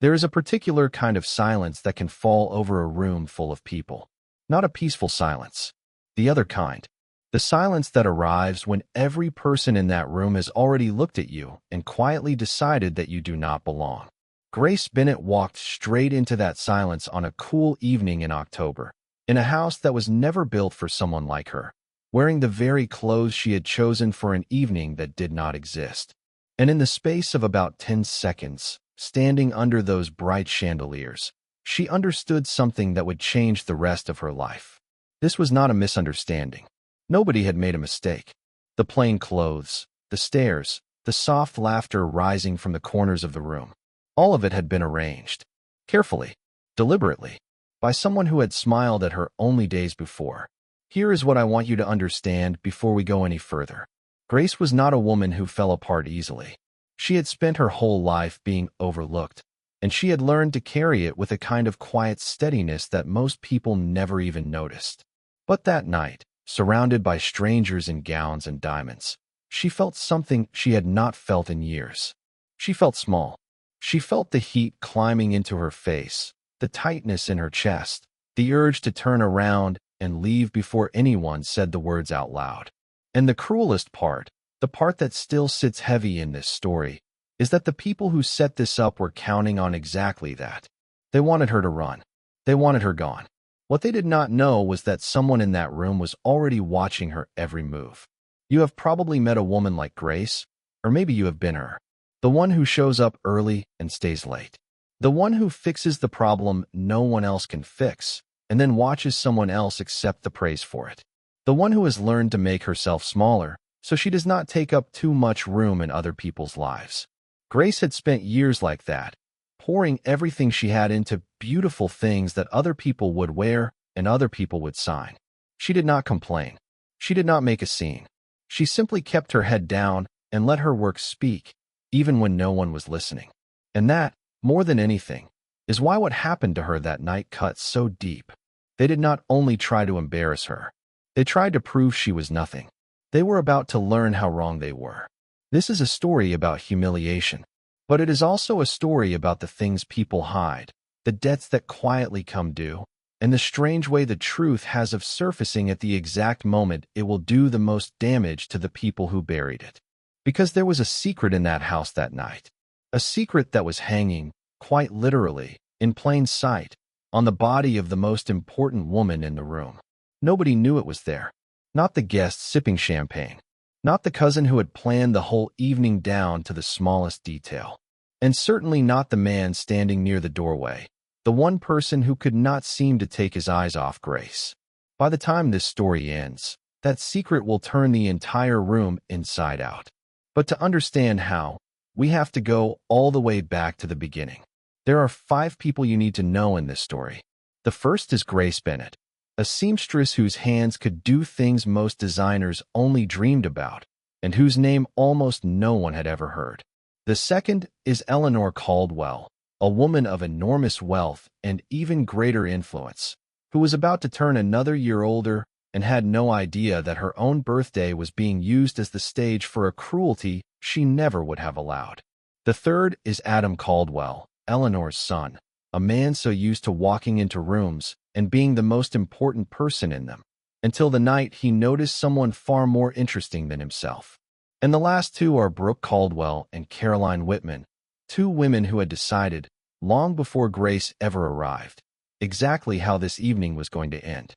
There is a particular kind of silence that can fall over a room full of people. Not a peaceful silence. The other kind. The silence that arrives when every person in that room has already looked at you and quietly decided that you do not belong. Grace Bennett walked straight into that silence on a cool evening in October, in a house that was never built for someone like her, wearing the very clothes she had chosen for an evening that did not exist. And in the space of about 10 seconds, standing under those bright chandeliers, she understood something that would change the rest of her life. This was not a misunderstanding. Nobody had made a mistake. The plain clothes, the stares, the soft laughter rising from the corners of the room, all of it had been arranged, carefully, deliberately, by someone who had smiled at her only days before. Here is what I want you to understand before we go any further. Grace was not a woman who fell apart easily. She had spent her whole life being overlooked, and she had learned to carry it with a kind of quiet steadiness that most people never even noticed. But that night, surrounded by strangers in gowns and diamonds, she felt something she had not felt in years. She felt small. She felt the heat climbing into her face, the tightness in her chest, the urge to turn around and leave before anyone said the words out loud. And the cruelest part, the part that still sits heavy in this story, is that the people who set this up were counting on exactly that. They wanted her to run. They wanted her gone. What they did not know was that someone in that room was already watching her every move. You have probably met a woman like Grace, or maybe you have been her. The one who shows up early and stays late. The one who fixes the problem no one else can fix, and then watches someone else accept the praise for it. The one who has learned to make herself smaller, so she does not take up too much room in other people's lives. Grace had spent years like that, pouring everything she had into beautiful things that other people would wear and other people would sign. She did not complain. She did not make a scene. She simply kept her head down and let her work speak, even when no one was listening. And that, more than anything, is why what happened to her that night cut so deep. They did not only try to embarrass her. They tried to prove she was nothing. They were about to learn how wrong they were. This is a story about humiliation, but it is also a story about the things people hide, the debts that quietly come due, and the strange way the truth has of surfacing at the exact moment it will do the most damage to the people who buried it. Because there was a secret in that house that night, a secret that was hanging, quite literally, in plain sight, on the body of the most important woman in the room. Nobody knew it was there. Not the guest sipping champagne. Not the cousin who had planned the whole evening down to the smallest detail. And certainly not the man standing near the doorway, the one person who could not seem to take his eyes off Grace. By the time this story ends, that secret will turn the entire room inside out. But to understand how, we have to go all the way back to the beginning. There are 5 people you need to know in this story. The first is Grace Bennett, a seamstress whose hands could do things most designers only dreamed about, and whose name almost no one had ever heard. The second is Eleanor Caldwell, a woman of enormous wealth and even greater influence, who was about to turn another year older and had no idea that her own birthday was being used as the stage for a cruelty she never would have allowed. The third is Adam Caldwell, Eleanor's son, a man so used to walking into rooms and being the most important person in them, until the night he noticed someone far more interesting than himself. And the last 2 are Brooke Caldwell and Caroline Whitman, 2 women who had decided, long before Grace ever arrived, exactly how this evening was going to end.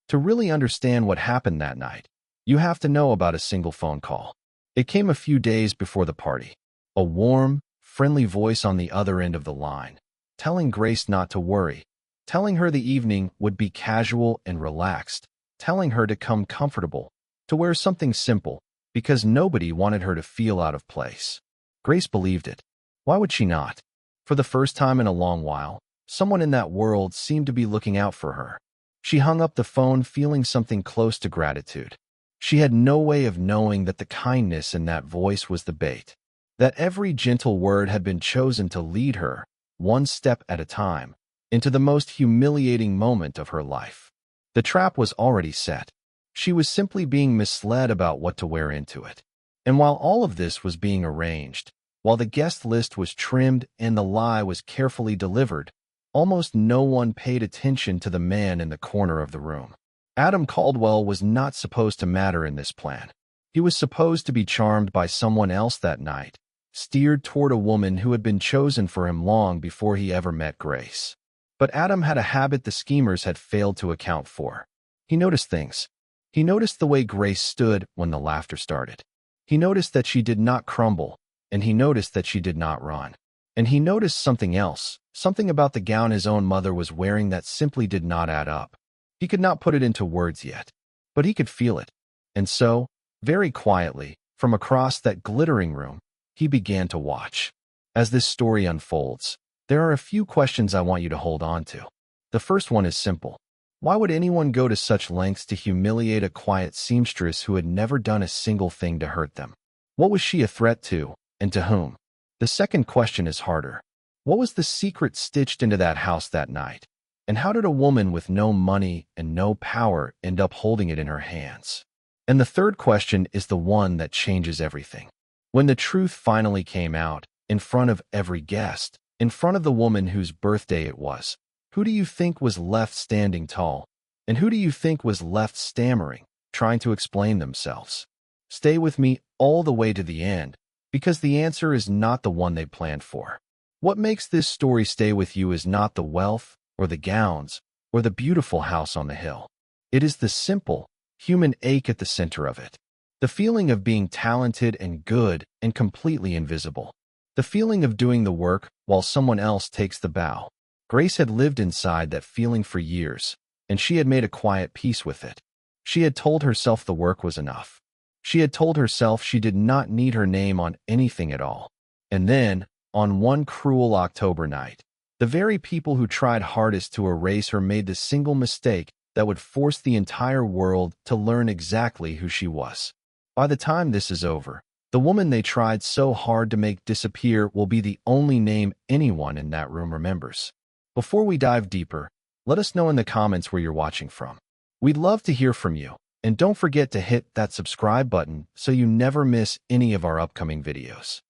To really understand what happened that night, you have to know about a single phone call. It came a few days before the party. A warm, friendly voice on the other end of the line, telling Grace not to worry, telling her the evening would be casual and relaxed, telling her to come comfortable, to wear something simple, because nobody wanted her to feel out of place. Grace believed it. Why would she not? For the first time in a long while, someone in that world seemed to be looking out for her. She hung up the phone feeling something close to gratitude. She had no way of knowing that the kindness in that voice was the bait, that every gentle word had been chosen to lead her, one step at a time, into the most humiliating moment of her life. The trap was already set. She was simply being misled about what to wear into it. And while all of this was being arranged, While the guest list was trimmed and the lie was carefully delivered, almost no one paid attention to the man in the corner of the room. Adam Caldwell was not supposed to matter in this plan. He was supposed to be charmed by someone else that night, steered toward a woman who had been chosen for him long before he ever met Grace. But Adam had a habit the schemers had failed to account for. He noticed things. He noticed the way Grace stood when the laughter started. He noticed that she did not crumble, and he noticed that she did not run. And he noticed something else, something about the gown his own mother was wearing that simply did not add up. He could not put it into words yet, but he could feel it. And so, very quietly, from across that glittering room, he began to watch. As this story unfolds, there are a few questions I want you to hold on to. The first one is simple. Why would anyone go to such lengths to humiliate a quiet seamstress who had never done a single thing to hurt them? What was she a threat to, and to whom? The second question is harder. What was the secret stitched into that house that night? And how did a woman with no money and no power end up holding it in her hands? And the third question is the one that changes everything. When the truth finally came out, in front of every guest, in front of the woman whose birthday it was, who do you think was left standing tall? And who do you think was left stammering, trying to explain themselves? Stay with me all the way to the end, because the answer is not the one they planned for. What makes this story stay with you is not the wealth, or the gowns, or the beautiful house on the hill. It is the simple, human ache at the center of it. The feeling of being talented and good and completely invisible. The feeling of doing the work while someone else takes the bow. Grace had lived inside that feeling for years, and she had made a quiet peace with it. She had told herself the work was enough. She had told herself she did not need her name on anything at all. And then, on one cruel October night, the very people who tried hardest to erase her made the single mistake that would force the entire world to learn exactly who she was. By the time this is over, the woman they tried so hard to make disappear will be the only name anyone in that room remembers. Before we dive deeper, let us know in the comments where you're watching from. We'd love to hear from you, and don't forget to hit that subscribe button so you never miss any of our upcoming videos.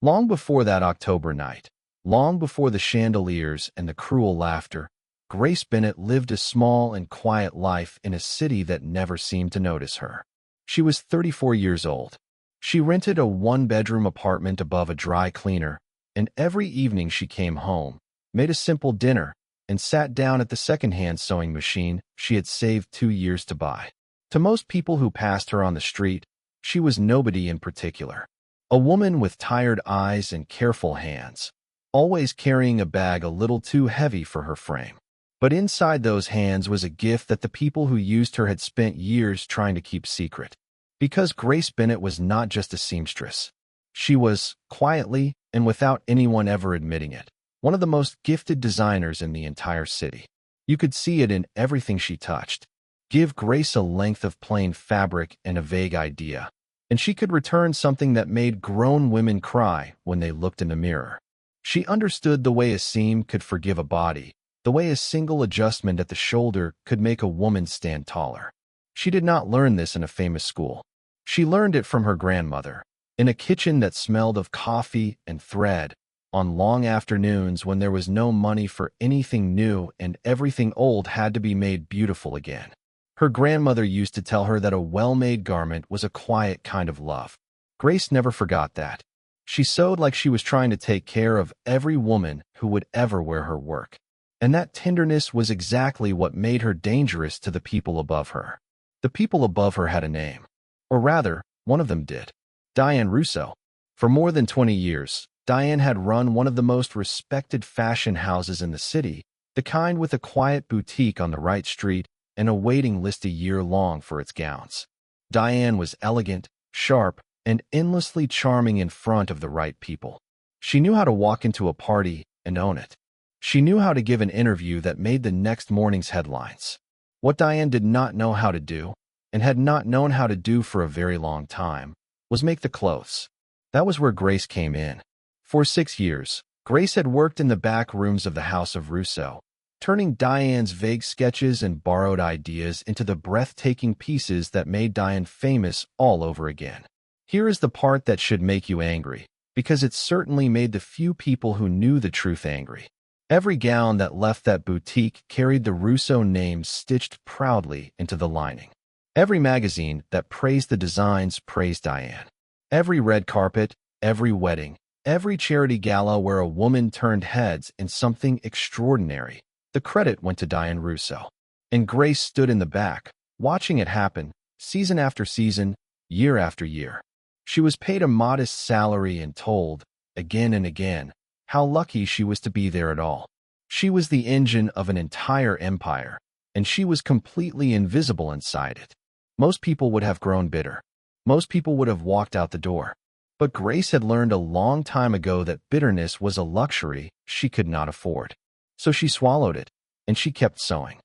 Long before that October night, long before the chandeliers and the cruel laughter, Grace Bennett lived a small and quiet life in a city that never seemed to notice her. She was 34 years old. She rented a one-bedroom apartment above a dry cleaner, and every evening she came home, made a simple dinner, and sat down at the second-hand sewing machine she had saved 2 years to buy. To most people who passed her on the street, she was nobody in particular. A woman with tired eyes and careful hands, always carrying a bag a little too heavy for her frame. But inside those hands was a gift that the people who used her had spent years trying to keep secret. Because Grace Bennett was not just a seamstress. She was, quietly and without anyone ever admitting it, one of the most gifted designers in the entire city. You could see it in everything she touched. Give Grace a length of plain fabric and a vague idea, and she could return something that made grown women cry when they looked in the mirror. She understood the way a seam could forgive a body, the way a single adjustment at the shoulder could make a woman stand taller. She did not learn this in a famous school. She learned it from her grandmother, in a kitchen that smelled of coffee and thread, on long afternoons when there was no money for anything new and everything old had to be made beautiful again. Her grandmother used to tell her that a well-made garment was a quiet kind of love. Grace never forgot that. She sewed like she was trying to take care of every woman who would ever wear her work. And that tenderness was exactly what made her dangerous to the people above her. The people above her had a name. Or rather, one of them did. Diane Russo. For more than 20 years, Diane had run one of the most respected fashion houses in the city, the kind with a quiet boutique on the right street and a waiting list a year long for its gowns. Diane was elegant, sharp, and endlessly charming in front of the right people. She knew how to walk into a party and own it. She knew how to give an interview that made the next morning's headlines. What Diane did not know how to do, and had not known how to do for a very long time, was make the clothes. That was where Grace came in. For 6 years, Grace had worked in the back rooms of the House of Russo, turning Diane's vague sketches and borrowed ideas into the breathtaking pieces that made Diane famous all over again. Here is the part that should make you angry. because it certainly made the few people who knew the truth angry. Every gown that left that boutique carried the Russo name stitched proudly into the lining. Every magazine that praised the designs praised Diane. Every red carpet, every wedding, every charity gala where a woman turned heads in something extraordinary, the credit went to Diane Russo. And Grace stood in the back, watching it happen, season after season, year after year. She was paid a modest salary and told, again and again, how lucky she was to be there at all. She was the engine of an entire empire, and she was completely invisible inside it. Most people would have grown bitter. Most people would have walked out the door. But Grace had learned a long time ago that bitterness was a luxury she could not afford. So she swallowed it, and she kept sewing.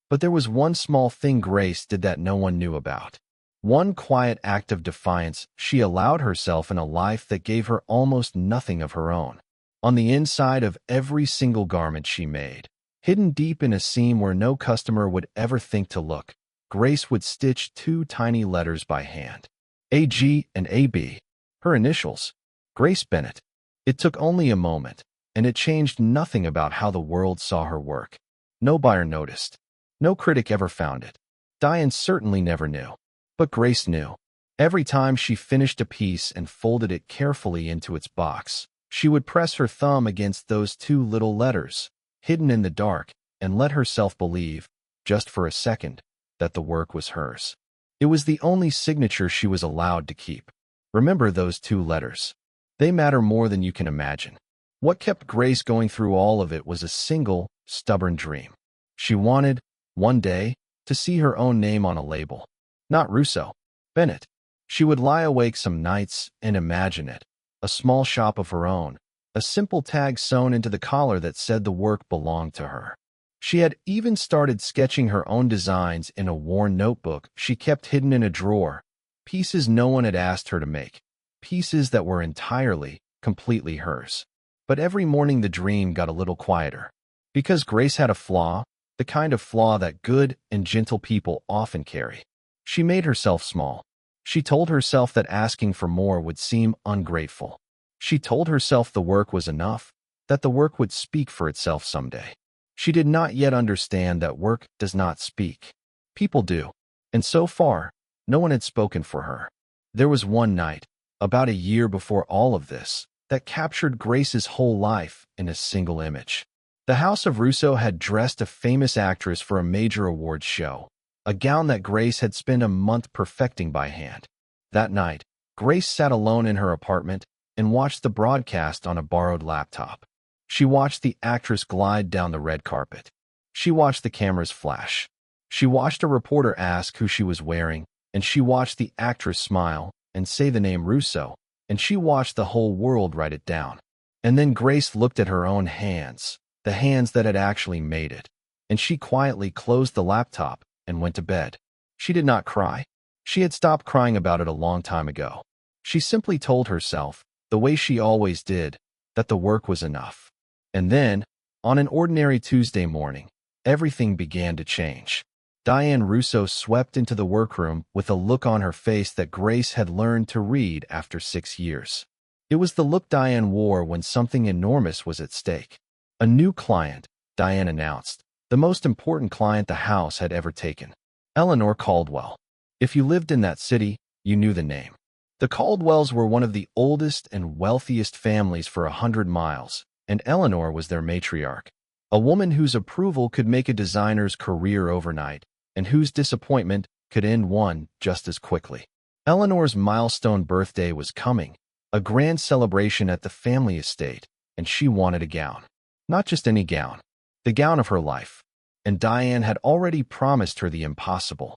But there was one small thing Grace did that no one knew about. One quiet act of defiance she allowed herself in a life that gave her almost nothing of her own. On the inside of every single garment she made, hidden deep in a seam where no customer would ever think to look, Grace would stitch two tiny letters by hand. AG and AB. Her initials. Grace Bennett. It took only a moment, and it changed nothing about how the world saw her work. No buyer noticed. No critic ever found it. Diane certainly never knew. But Grace knew. Every time she finished a piece and folded it carefully into its box, she would press her thumb against those two little letters, hidden in the dark, and let herself believe, just for a second, that the work was hers. It was the only signature she was allowed to keep. Remember those two letters. They matter more than you can imagine. What kept Grace going through all of it was a single, stubborn dream. She wanted, one day, to see her own name on a label. Not Russo. Bennett. She would lie awake some nights and imagine it. A small shop of her own. A simple tag sewn into the collar that said the work belonged to her. She had even started sketching her own designs in a worn notebook she kept hidden in a drawer. Pieces no one had asked her to make. Pieces that were entirely, completely hers. But every morning the dream got a little quieter. Because Grace had a flaw, the kind of flaw that good and gentle people often carry. She made herself small. She told herself that asking for more would seem ungrateful. She told herself the work was enough, that the work would speak for itself someday. She did not yet understand that work does not speak. People do. And so far, no one had spoken for her. There was one night, about a year before all of this, that captured Grace's whole life in a single image. The House of Russo had dressed a famous actress for a major awards show, a gown that Grace had spent a month perfecting by hand. That night, Grace sat alone in her apartment and watched the broadcast on a borrowed laptop. She watched the actress glide down the red carpet. She watched the cameras flash. She watched a reporter ask who she was wearing, and she watched the actress smile and say the name Russo, and she watched the whole world write it down. And then Grace looked at her own hands, the hands that had actually made it, and she quietly closed the laptop and went to bed. She did not cry. She had stopped crying about it a long time ago. She simply told herself, the way she always did, that the work was enough. And then, on an ordinary Tuesday morning, everything began to change. Diane Russo swept into the workroom with a look on her face that Grace had learned to read after 6 years. It was the look Diane wore when something enormous was at stake. A new client, Diane announced, the most important client the house had ever taken. Eleanor Caldwell. If you lived in that city, you knew the name. The Caldwells were one of the oldest and wealthiest families for 100 miles, and Eleanor was their matriarch, a woman whose approval could make a designer's career overnight, and whose disappointment could end one just as quickly. Eleanor's milestone birthday was coming, a grand celebration at the family estate, and she wanted a gown. Not just any gown, the gown of her life. And Diane had already promised her the impossible.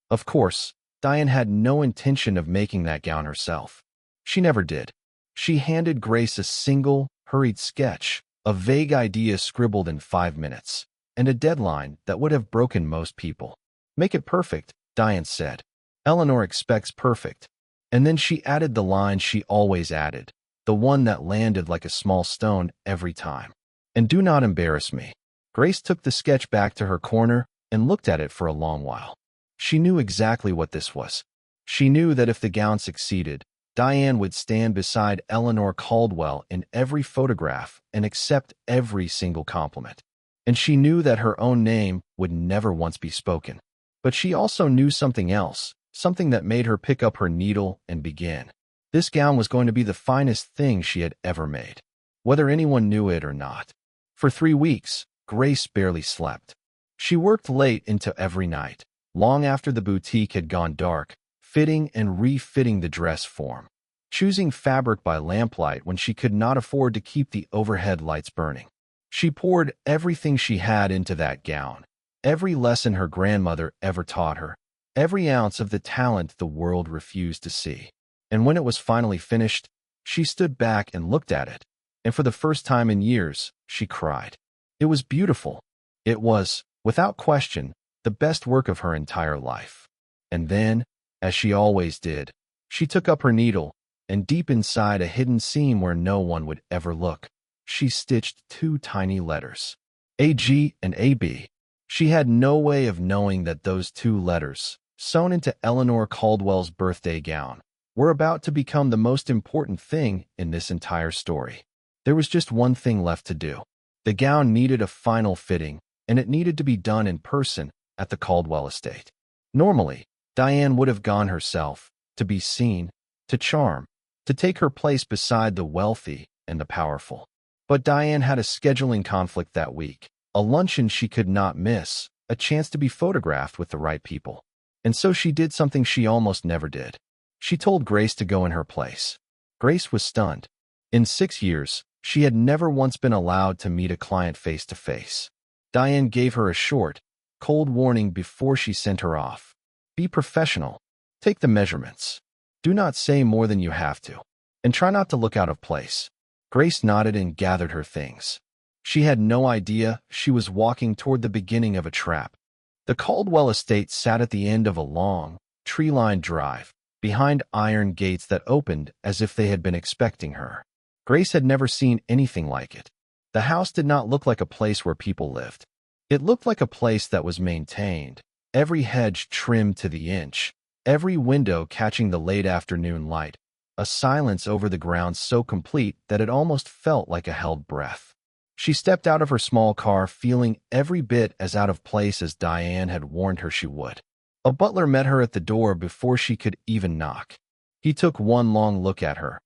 Of course, Diane had no intention of making that gown herself. She never did. She handed Grace a single, hurried sketch, a vague idea scribbled in 5 minutes, and a deadline that would have broken most people. Make it perfect, Diane said. Eleanor expects perfect. And then she added the line she always added, the one that landed like a small stone every time. And do not embarrass me. Grace took the sketch back to her corner and looked at it for a long while. She knew exactly what this was. She knew that if the gown succeeded, Diane would stand beside Eleanor Caldwell in every photograph and accept every single compliment. And she knew that her own name would never once be spoken. But she also knew something else, something that made her pick up her needle and begin. This gown was going to be the finest thing she had ever made, whether anyone knew it or not. For 3 weeks, Grace barely slept. She worked late into every night, long after the boutique had gone dark, fitting and refitting the dress form, choosing fabric by lamplight when she could not afford to keep the overhead lights burning. She poured everything she had into that gown, every lesson her grandmother ever taught her, every ounce of the talent the world refused to see. And when it was finally finished, she stood back and looked at it, and for the first time in years, she cried. It was beautiful. It was, without question, the best work of her entire life. And then, as she always did, she took up her needle, and deep inside a hidden seam where no one would ever look, she stitched 2 tiny letters, AG and AB. She had no way of knowing that those 2 letters, sewn into Eleanor Caldwell's birthday gown, were about to become the most important thing in this entire story. There was just one thing left to do. The gown needed a final fitting, and it needed to be done in person at the Caldwell estate. Normally, Diane would have gone herself, to be seen, to charm, to take her place beside the wealthy and the powerful. But Diane had a scheduling conflict that week, a luncheon she could not miss, a chance to be photographed with the right people. And so she did something she almost never did. She told Grace to go in her place. Grace was stunned. In 6 years, she had never once been allowed to meet a client face to face. Diane gave her a short, cold warning before she sent her off. Be professional. Take the measurements. Do not say more than you have to. And try not to look out of place. Grace nodded and gathered her things. She had no idea she was walking toward the beginning of a trap. The Caldwell estate sat at the end of a long, tree-lined drive, behind iron gates that opened as if they had been expecting her. Grace had never seen anything like it. The house did not look like a place where people lived. It looked like a place that was maintained, every hedge trimmed to the inch, every window catching the late afternoon light, a silence over the grounds so complete that it almost felt like a held breath. She stepped out of her small car feeling every bit as out of place as Diane had warned her she would. A butler met her at the door before she could even knock. He took one long look at her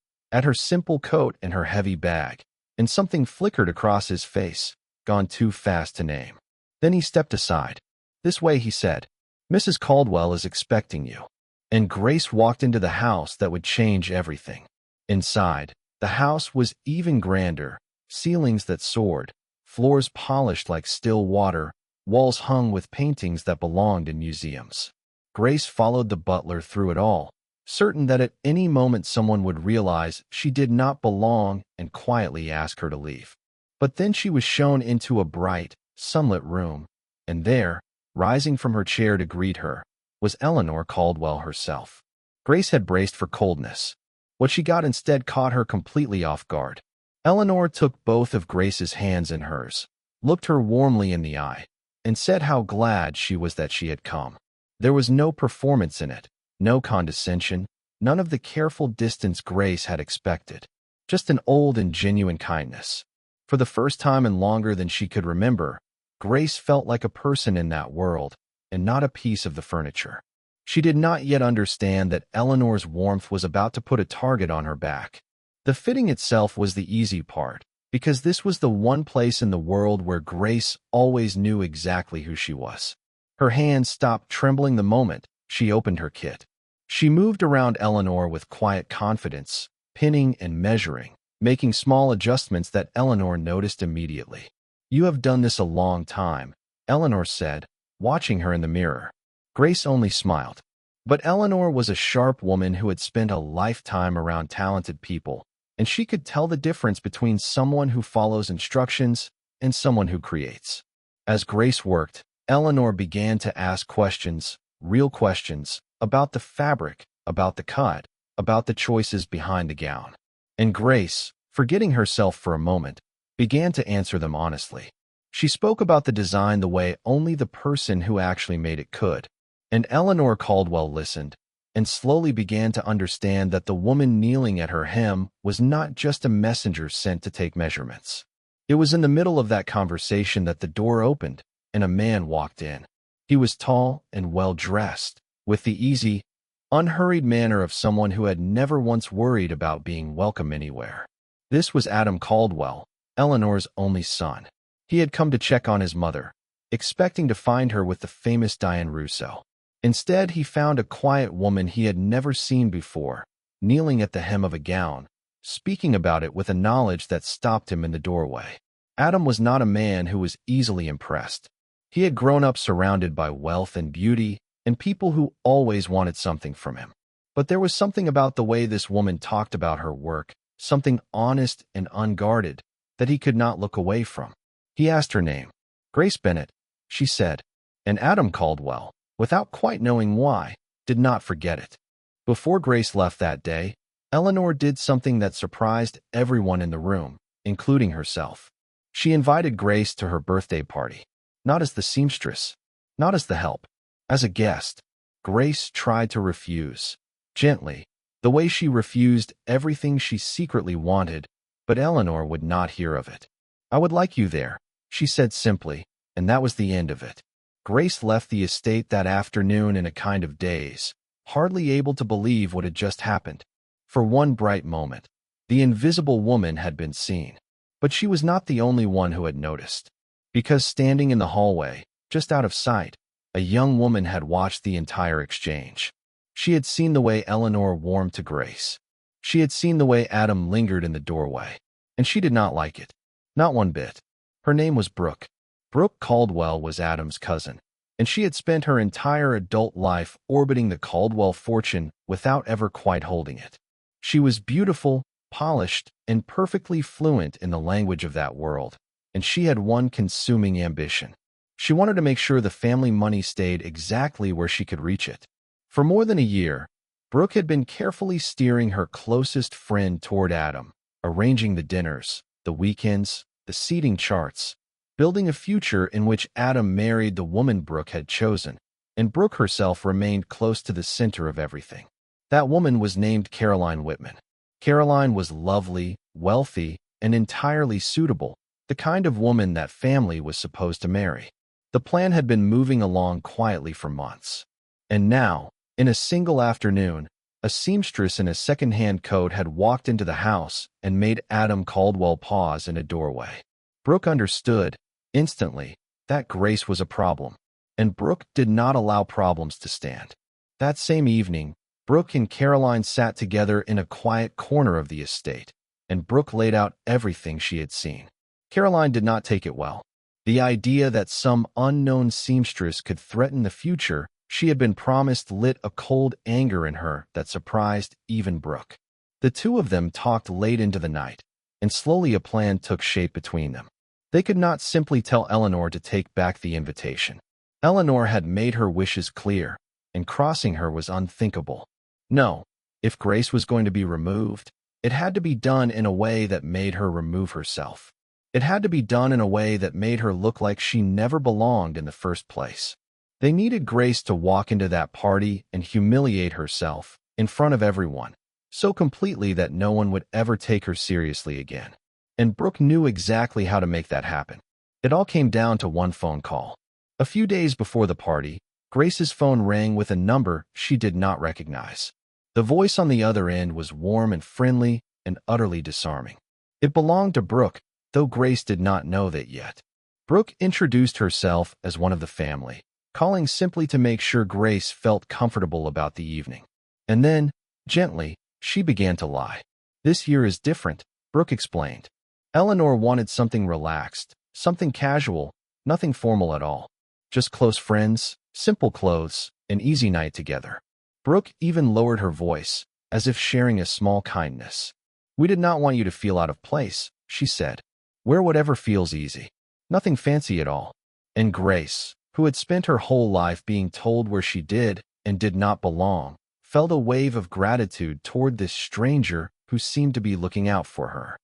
simple coat and her heavy bag, and something flickered across his face, gone too fast to name. Then he stepped aside. This way, he said, Mrs. Caldwell is expecting you. And Grace walked into the house that would change everything. Inside, the house was even grander, ceilings that soared, floors polished like still water, walls hung with paintings that belonged in museums. Grace followed the butler through it all, certain that at any moment someone would realize she did not belong and quietly ask her to leave. But then she was shown into a bright, sunlit room, and there, rising from her chair to greet her, was Eleanor Caldwell herself. Grace had braced for coldness. What she got instead caught her completely off guard. Eleanor took both of Grace's hands in hers, looked her warmly in the eye, and said how glad she was that she had come. There was no performance in it, no condescension, none of the careful distance Grace had expected, just an old and genuine kindness. For the first time in longer than she could remember, Grace felt like a person in that world, and not a piece of the furniture. She did not yet understand that Eleanor's warmth was about to put a target on her back. The fitting itself was the easy part, because this was the one place in the world where Grace always knew exactly who she was. Her hands stopped trembling the moment she opened her kit. She moved around Eleanor with quiet confidence, pinning and measuring, making small adjustments that Eleanor noticed immediately. You have done this a long time, Eleanor said, watching her in the mirror. Grace only smiled. But Eleanor was a sharp woman who had spent a lifetime around talented people, and she could tell the difference between someone who follows instructions and someone who creates. As Grace worked, Eleanor began to ask questions, real questions, about the fabric, about the cut, about the choices behind the gown. And Grace, forgetting herself for a moment, began to answer them honestly. She spoke about the design the way only the person who actually made it could. And Eleanor Caldwell listened, and slowly began to understand that the woman kneeling at her hem was not just a messenger sent to take measurements. It was in the middle of that conversation that the door opened, and a man walked in. He was tall and well-dressed, with the easy, unhurried manner of someone who had never once worried about being welcome anywhere. This was Adam Caldwell, Eleanor's only son. He had come to check on his mother, expecting to find her with the famous Diane Rousseau. Instead, he found a quiet woman he had never seen before, kneeling at the hem of a gown, speaking about it with a knowledge that stopped him in the doorway. Adam was not a man who was easily impressed. He had grown up surrounded by wealth and beauty, and people who always wanted something from him. But there was something about the way this woman talked about her work, something honest and unguarded, that he could not look away from. He asked her name. "Grace Bennett," she said, and Adam Caldwell, without quite knowing why, did not forget it. Before Grace left that day, Eleanor did something that surprised everyone in the room, including herself. She invited Grace to her birthday party, not as the seamstress, not as the help, as a guest. Grace tried to refuse, gently, the way she refused everything she secretly wanted, but Eleanor would not hear of it. "I would like you there," she said simply, and that was the end of it. Grace left the estate that afternoon in a kind of daze, hardly able to believe what had just happened. For one bright moment, the invisible woman had been seen. But she was not the only one who had noticed. Because standing in the hallway, just out of sight, a young woman had watched the entire exchange. She had seen the way Eleanor warmed to Grace. She had seen the way Adam lingered in the doorway. And she did not like it. Not one bit. Her name was Brooke. Brooke Caldwell was Adam's cousin, and she had spent her entire adult life orbiting the Caldwell fortune without ever quite holding it. She was beautiful, polished, and perfectly fluent in the language of that world, and she had one consuming ambition. She wanted to make sure the family money stayed exactly where she could reach it. For more than a year, Brooke had been carefully steering her closest friend toward Adam, arranging the dinners, the weekends, the seating charts, building a future in which Adam married the woman Brooke had chosen, and Brooke herself remained close to the center of everything. That woman was named Caroline Whitman. Caroline was lovely, wealthy, and entirely suitable, the kind of woman that family was supposed to marry. The plan had been moving along quietly for months. And now, in a single afternoon, a seamstress in a second-hand coat had walked into the house and made Adam Caldwell pause in a doorway. Brooke understood, instantly, that Grace was a problem, and Brooke did not allow problems to stand. That same evening, Brooke and Caroline sat together in a quiet corner of the estate, and Brooke laid out everything she had seen. Caroline did not take it well. The idea that some unknown seamstress could threaten the future she had been promised lit a cold anger in her that surprised even Brooke. The two of them talked late into the night, and slowly a plan took shape between them. They could not simply tell Eleanor to take back the invitation. Eleanor had made her wishes clear, and crossing her was unthinkable. No, if Grace was going to be removed, it had to be done in a way that made her remove herself. It had to be done in a way that made her look like she never belonged in the first place. They needed Grace to walk into that party and humiliate herself in front of everyone, so completely that no one would ever take her seriously again. And Brooke knew exactly how to make that happen. It all came down to one phone call. A few days before the party, Grace's phone rang with a number she did not recognize. The voice on the other end was warm and friendly and utterly disarming. It belonged to Brooke, though Grace did not know that yet. Brooke introduced herself as one of the family, calling simply to make sure Grace felt comfortable about the evening. And then, gently, she began to lie. "This year is different," Brooke explained. Eleanor wanted something relaxed, something casual, nothing formal at all. Just close friends, simple clothes, an easy night together. Brooke even lowered her voice, as if sharing a small kindness. "We did not want you to feel out of place," she said. "Wear whatever feels easy. Nothing fancy at all." And Grace, who had spent her whole life being told where she did and did not belong, felt a wave of gratitude toward this stranger who seemed to be looking out for her.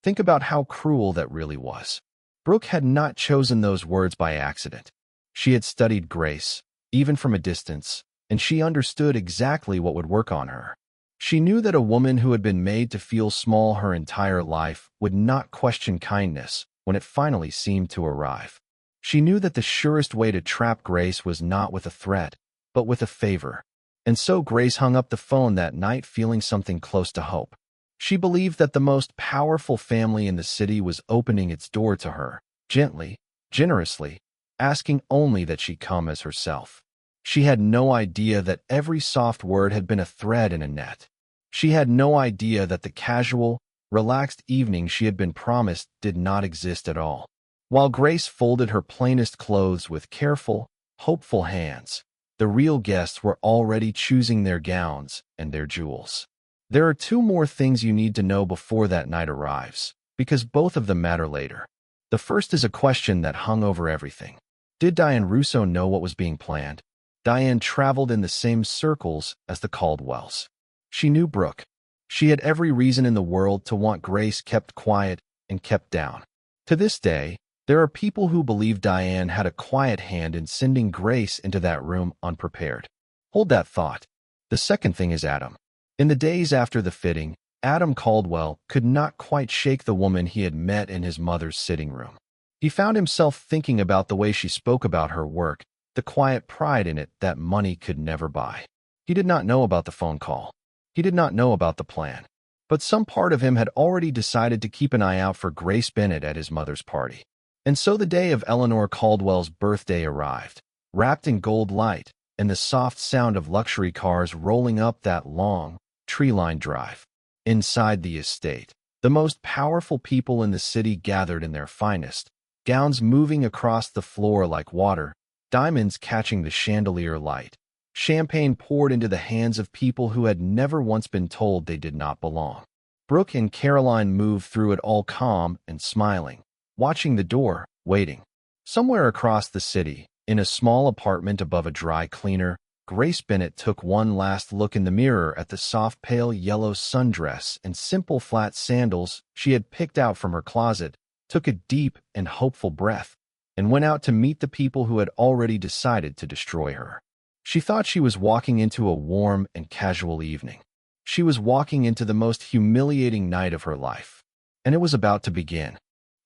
Think about how cruel that really was. Brooke had not chosen those words by accident. She had studied Grace, even from a distance, and she understood exactly what would work on her. She knew that a woman who had been made to feel small her entire life would not question kindness when it finally seemed to arrive. She knew that the surest way to trap Grace was not with a threat, but with a favor. And so Grace hung up the phone that night feeling something close to hope. She believed that the most powerful family in the city was opening its door to her, gently, generously, asking only that she come as herself. She had no idea that every soft word had been a thread in a net. She had no idea that the casual, relaxed evening she had been promised did not exist at all. While Grace folded her plainest clothes with careful, hopeful hands, the real guests were already choosing their gowns and their jewels. There are two more things you need to know before that night arrives, because both of them matter later. The first is a question that hung over everything. Did Diane Russo know what was being planned? Diane traveled in the same circles as the Caldwells. She knew Brooke. She had every reason in the world to want Grace kept quiet and kept down. To this day, there are people who believe Diane had a quiet hand in sending Grace into that room unprepared. Hold that thought. The second thing is Adam. In the days after the fitting, Adam Caldwell could not quite shake the woman he had met in his mother's sitting room. He found himself thinking about the way she spoke about her work, the quiet pride in it that money could never buy. He did not know about the phone call. He did not know about the plan. But some part of him had already decided to keep an eye out for Grace Bennett at his mother's party. And so the day of Eleanor Caldwell's birthday arrived, wrapped in gold light and the soft sound of luxury cars rolling up that long, tree-lined drive. Inside the estate, the most powerful people in the city gathered in their finest, gowns moving across the floor like water, diamonds catching the chandelier light. Champagne poured into the hands of people who had never once been told they did not belong. Brooke and Caroline moved through it all calm and smiling, watching the door, waiting. Somewhere across the city, in a small apartment above a dry cleaner, Grace Bennett took one last look in the mirror at the soft pale yellow sundress and simple flat sandals she had picked out from her closet, took a deep and hopeful breath, and went out to meet the people who had already decided to destroy her. She thought she was walking into a warm and casual evening. She was walking into the most humiliating night of her life, and it was about to begin.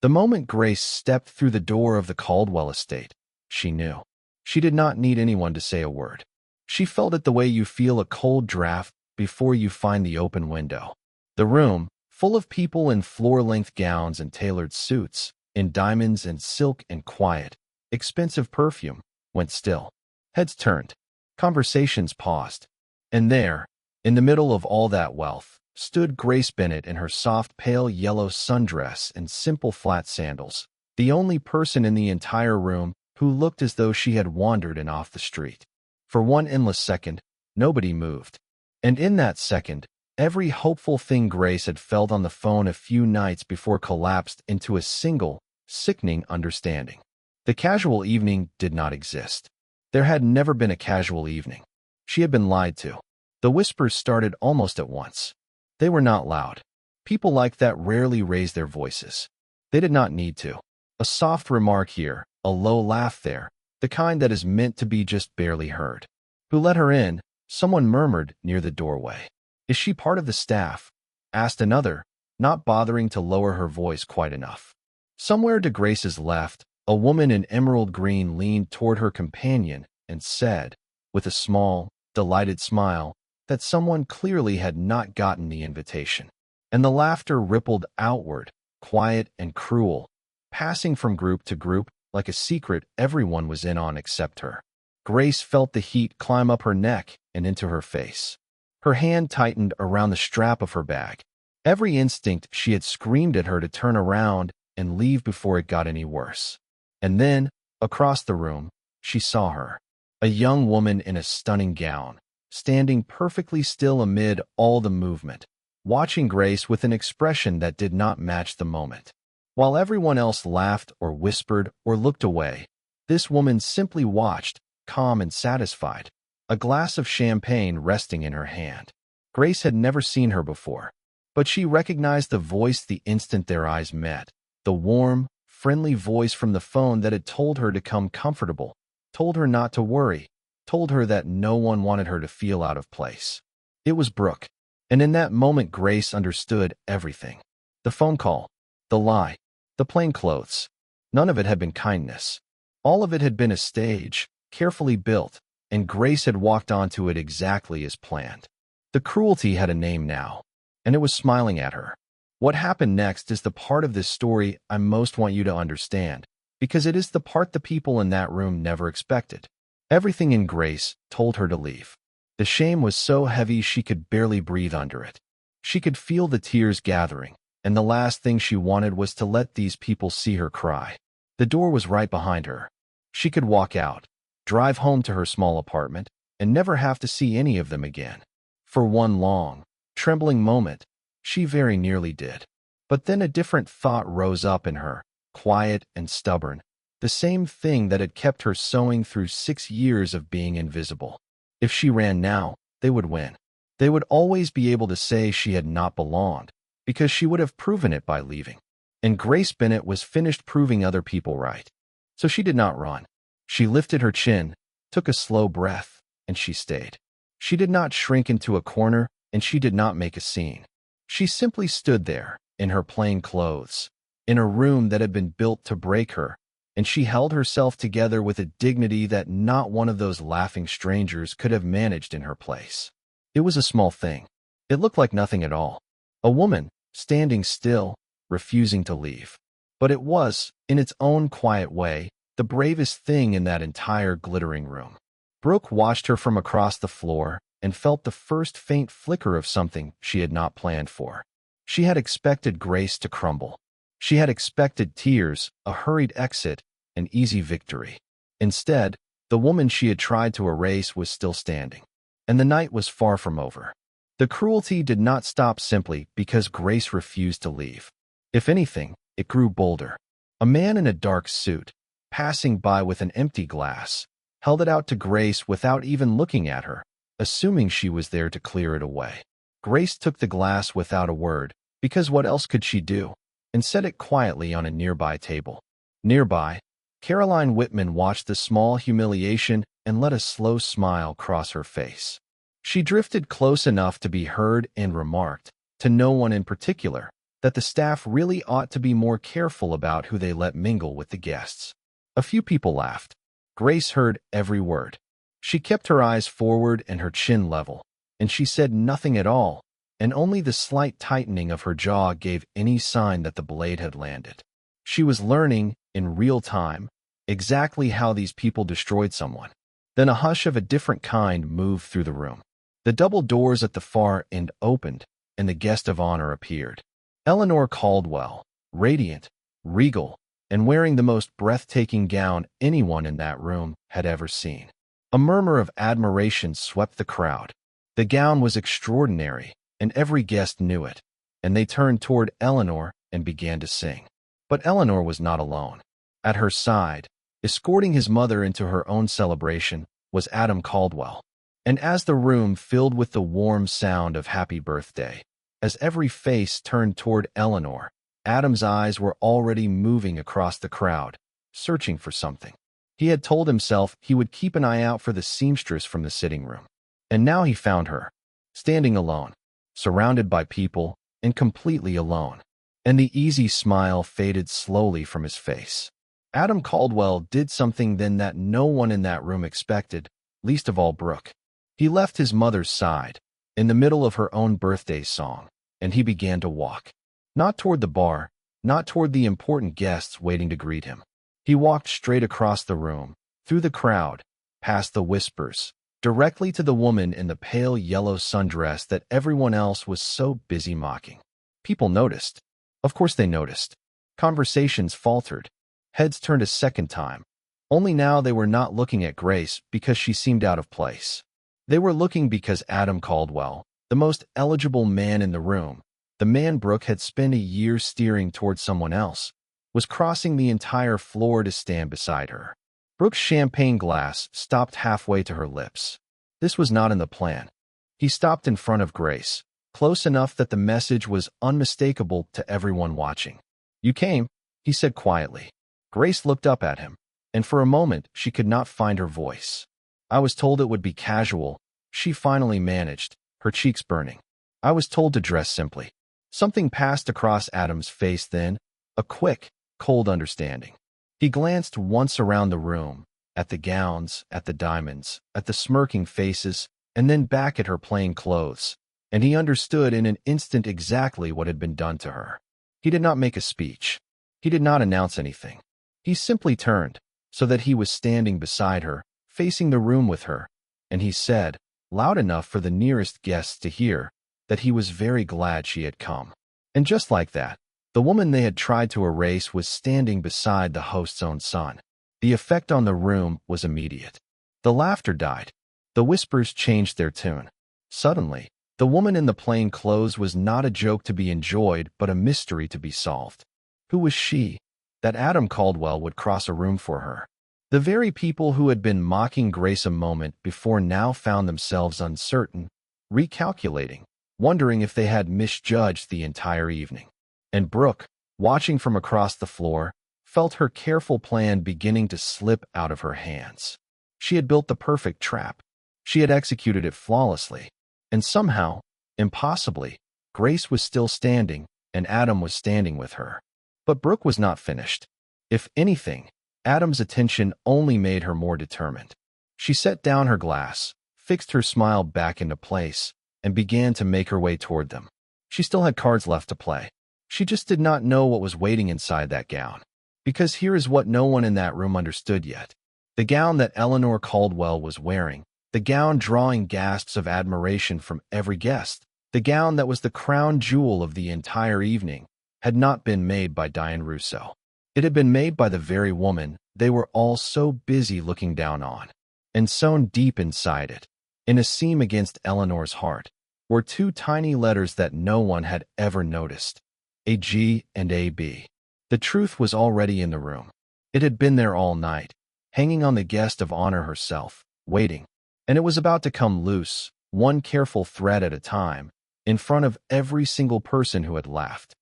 The moment Grace stepped through the door of the Caldwell estate, she knew. She did not need anyone to say a word. She felt it the way you feel a cold draft before you find the open window. The room, full of people in floor-length gowns and tailored suits, in diamonds and silk and quiet, expensive perfume, went still. Heads turned. Conversations paused. And there, in the middle of all that wealth, stood Grace Bennett in her soft pale yellow sundress and simple flat sandals, the only person in the entire room who looked as though she had wandered in off the street. For one endless second, nobody moved. And in that second, every hopeful thing Grace had felt on the phone a few nights before collapsed into a single, sickening understanding. The casual evening did not exist. There had never been a casual evening. She had been lied to. The whispers started almost at once. They were not loud. People like that rarely raised their voices. They did not need to. A soft remark here, a low laugh there, the kind that is meant to be just barely heard. Who let her in? Someone murmured near the doorway. Is she part of the staff? Asked another, not bothering to lower her voice quite enough. Somewhere to Grace's left, a woman in emerald green leaned toward her companion and said, with a small, delighted smile, that someone clearly had not gotten the invitation. And the laughter rippled outward, quiet and cruel, passing from group to group like a secret everyone was in on except her. Grace felt the heat climb up her neck and into her face. Her hand tightened around the strap of her bag. Every instinct she had screamed at her to turn around and leave before it got any worse. And then, across the room, she saw her, a young woman in a stunning gown, standing perfectly still amid all the movement, watching Grace with an expression that did not match the moment. While everyone else laughed or whispered or looked away, this woman simply watched, calm and satisfied, a glass of champagne resting in her hand. Grace had never seen her before, but she recognized the voice the instant their eyes met, the warm, friendly voice from the phone that had told her to come comfortable, told her not to worry, told her that no one wanted her to feel out of place. It was Brooke. And in that moment, Grace understood everything. The phone call, the lie, the plain clothes. None of it had been kindness. All of it had been a stage, carefully built, and Grace had walked onto it exactly as planned. The cruelty had a name now, and it was smiling at her. What happened next is the part of this story I most want you to understand, because it is the part the people in that room never expected. Everything in Grace told her to leave. The shame was so heavy she could barely breathe under it. She could feel the tears gathering, and the last thing she wanted was to let these people see her cry. The door was right behind her. She could walk out, drive home to her small apartment, and never have to see any of them again. For one long, trembling moment, she very nearly did. But then a different thought rose up in her, quiet and stubborn, the same thing that had kept her sewing through 6 years of being invisible. If she ran now, they would win. They would always be able to say she had not belonged, because she would have proven it by leaving. And Grace Bennett was finished proving other people right. So she did not run. She lifted her chin, took a slow breath, and she stayed. She did not shrink into a corner, and she did not make a scene. She simply stood there, in her plain clothes, in a room that had been built to break her, and she held herself together with a dignity that not one of those laughing strangers could have managed in her place. It was a small thing. It looked like nothing at all. A woman, standing still, refusing to leave. But it was, in its own quiet way, the bravest thing in that entire glittering room. Brooke watched her from across the floor and felt the first faint flicker of something she had not planned for. She had expected Grace to crumble. She had expected tears, a hurried exit, an easy victory. Instead, the woman she had tried to erase was still standing. And the night was far from over. The cruelty did not stop simply because Grace refused to leave. If anything, it grew bolder. A man in a dark suit, passing by with an empty glass, held it out to Grace without even looking at her, assuming she was there to clear it away. Grace took the glass without a word, because what else could she do, and set it quietly on a nearby table. Nearby, Caroline Whitman watched the small humiliation and let a slow smile cross her face. She drifted close enough to be heard and remarked, to no one in particular, that the staff really ought to be more careful about who they let mingle with the guests. A few people laughed. Grace heard every word. She kept her eyes forward and her chin level, and she said nothing at all, and only the slight tightening of her jaw gave any sign that the blade had landed. She was learning, in real time, exactly how these people destroyed someone. Then a hush of a different kind moved through the room. The double doors at the far end opened, and the guest of honor appeared. Eleanor Caldwell, radiant, regal, and wearing the most breathtaking gown anyone in that room had ever seen. A murmur of admiration swept the crowd. The gown was extraordinary, and every guest knew it, and they turned toward Eleanor and began to sing. But Eleanor was not alone. At her side, escorting his mother into her own celebration, was Adam Caldwell. And as the room filled with the warm sound of happy birthday, as every face turned toward Eleanor, Adam's eyes were already moving across the crowd, searching for something. He had told himself he would keep an eye out for the seamstress from the sitting room. And now he found her, standing alone, surrounded by people, and completely alone. And the easy smile faded slowly from his face. Adam Caldwell did something then that no one in that room expected, least of all Brooke. He left his mother's side, in the middle of her own birthday song, and he began to walk. Not toward the bar, not toward the important guests waiting to greet him. He walked straight across the room, through the crowd, past the whispers, directly to the woman in the pale yellow sundress that everyone else was so busy mocking. People noticed. Of course they noticed. Conversations faltered. Heads turned a second time. Only now they were not looking at Grace because she seemed out of place. They were looking because Adam Caldwell, the most eligible man in the room, the man Brooke had spent a year steering toward someone else, was crossing the entire floor to stand beside her. Brooke's champagne glass stopped halfway to her lips. This was not in the plan. He stopped in front of Grace, close enough that the message was unmistakable to everyone watching. "You came," he said quietly. Grace looked up at him, and for a moment she could not find her voice. I was told it would be casual, she finally managed, her cheeks burning. I was told to dress simply. Something passed across Adam's face then, a quick, cold understanding. He glanced once around the room, at the gowns, at the diamonds, at the smirking faces, and then back at her plain clothes, and he understood in an instant exactly what had been done to her. He did not make a speech. He did not announce anything. He simply turned, so that he was standing beside her, facing the room with her, and he said, loud enough for the nearest guests to hear, that he was very glad she had come. And just like that, the woman they had tried to erase was standing beside the host's own son. The effect on the room was immediate. The laughter died. The whispers changed their tune. Suddenly, the woman in the plain clothes was not a joke to be enjoyed, but a mystery to be solved. Who was she, that Adam Caldwell would cross a room for her? The very people who had been mocking Grace a moment before now found themselves uncertain, recalculating, wondering if they had misjudged the entire evening. And Brooke, watching from across the floor, felt her careful plan beginning to slip out of her hands. She had built the perfect trap. She had executed it flawlessly. And somehow, impossibly, Grace was still standing, and Adam was standing with her. But Brooke was not finished. If anything, Adam's attention only made her more determined. She set down her glass, fixed her smile back into place, and began to make her way toward them. She still had cards left to play. She just did not know what was waiting inside that gown. Because here is what no one in that room understood yet. The gown that Eleanor Caldwell was wearing, the gown drawing gasps of admiration from every guest, the gown that was the crown jewel of the entire evening, had not been made by Diane Russo. It had been made by the very woman they were all so busy looking down on. And sewn deep inside it, in a seam against Eleanor's heart, were two tiny letters that no one had ever noticed. A G and a B. The truth was already in the room. It had been there all night, hanging on the guest of honor herself, waiting. And it was about to come loose, one careful thread at a time, in front of every single person who had laughed.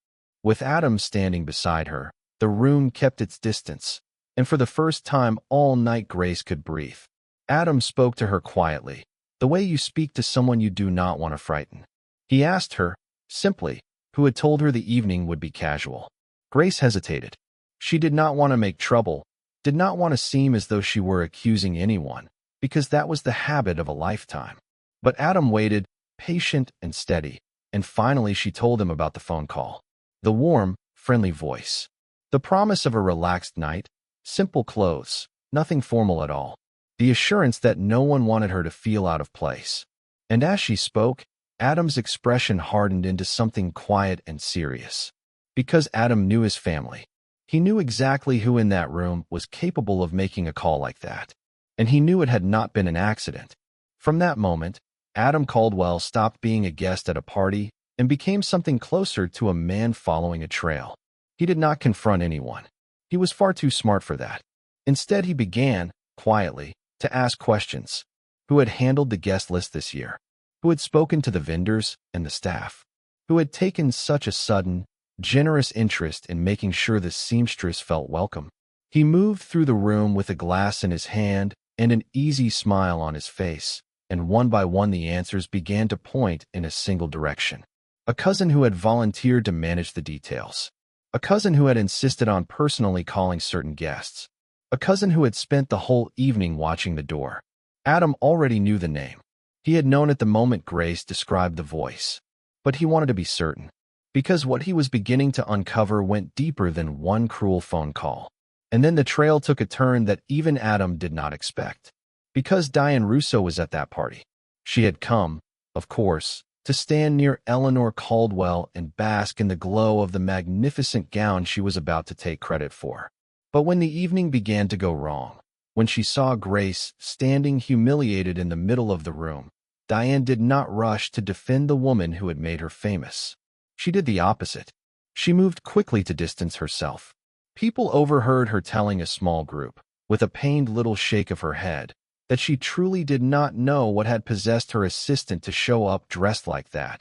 With Adam standing beside her, the room kept its distance, and for the first time all night Grace could breathe. Adam spoke to her quietly, the way you speak to someone you do not want to frighten. He asked her, simply, who had told her the evening would be casual. Grace hesitated. She did not want to make trouble, did not want to seem as though she were accusing anyone, because that was the habit of a lifetime. But Adam waited, patient and steady, and finally she told him about the phone call. The warm, friendly voice. The promise of a relaxed night, simple clothes, nothing formal at all. The assurance that no one wanted her to feel out of place. And as she spoke, Adam's expression hardened into something quiet and serious. Because Adam knew his family. He knew exactly who in that room was capable of making a call like that. And he knew it had not been an accident. From that moment, Adam Caldwell stopped being a guest at a party and became something closer to a man following a trail. He did not confront anyone. He was far too smart for that. Instead, he began, quietly, to ask questions. Who had handled the guest list this year? Who had spoken to the vendors and the staff? Who had taken such a sudden, generous interest in making sure the seamstress felt welcome? He moved through the room with a glass in his hand and an easy smile on his face, and one by one the answers began to point in a single direction. A cousin who had volunteered to manage the details. A cousin who had insisted on personally calling certain guests. A cousin who had spent the whole evening watching the door. Adam already knew the name. He had known it the moment Grace described the voice. But he wanted to be certain, because what he was beginning to uncover went deeper than one cruel phone call. And then the trail took a turn that even Adam did not expect. Because Diane Russo was at that party. She had come, of course, to stand near Eleanor Caldwell and bask in the glow of the magnificent gown she was about to take credit for. But when the evening began to go wrong, when she saw Grace standing humiliated in the middle of the room, Diane did not rush to defend the woman who had made her famous. She did the opposite. She moved quickly to distance herself. People overheard her telling a small group, with a pained little shake of her head, that she truly did not know what had possessed her assistant to show up dressed like that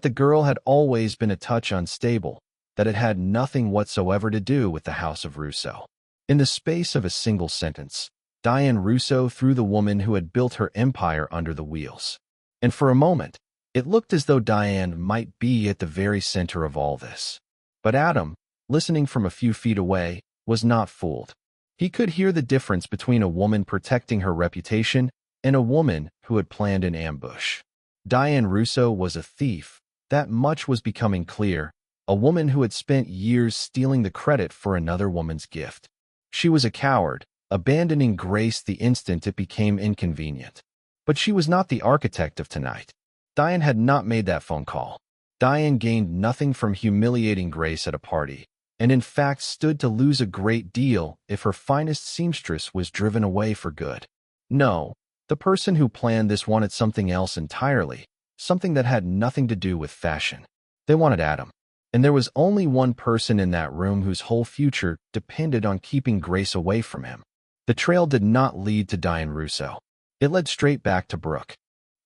the girl had always been a touch unstable, that it had nothing whatsoever to do with the House of Russo. In the space of a single sentence, Diane Russo threw the woman who had built her empire under the wheels. And for a moment, it looked as though Diane might be at the very center of all this. But Adam, listening from a few feet away, was not fooled. He could hear the difference between a woman protecting her reputation and a woman who had planned an ambush. Diane Russo was a thief. That much was becoming clear, a woman who had spent years stealing the credit for another woman's gift. She was a coward, abandoning Grace the instant it became inconvenient. But she was not the architect of tonight. Diane had not made that phone call. Diane gained nothing from humiliating Grace at a party, and in fact stood to lose a great deal if her finest seamstress was driven away for good. No, the person who planned this wanted something else entirely, something that had nothing to do with fashion. They wanted Adam. And there was only one person in that room whose whole future depended on keeping Grace away from him. The trail did not lead to Diane Russo. It led straight back to Brooke.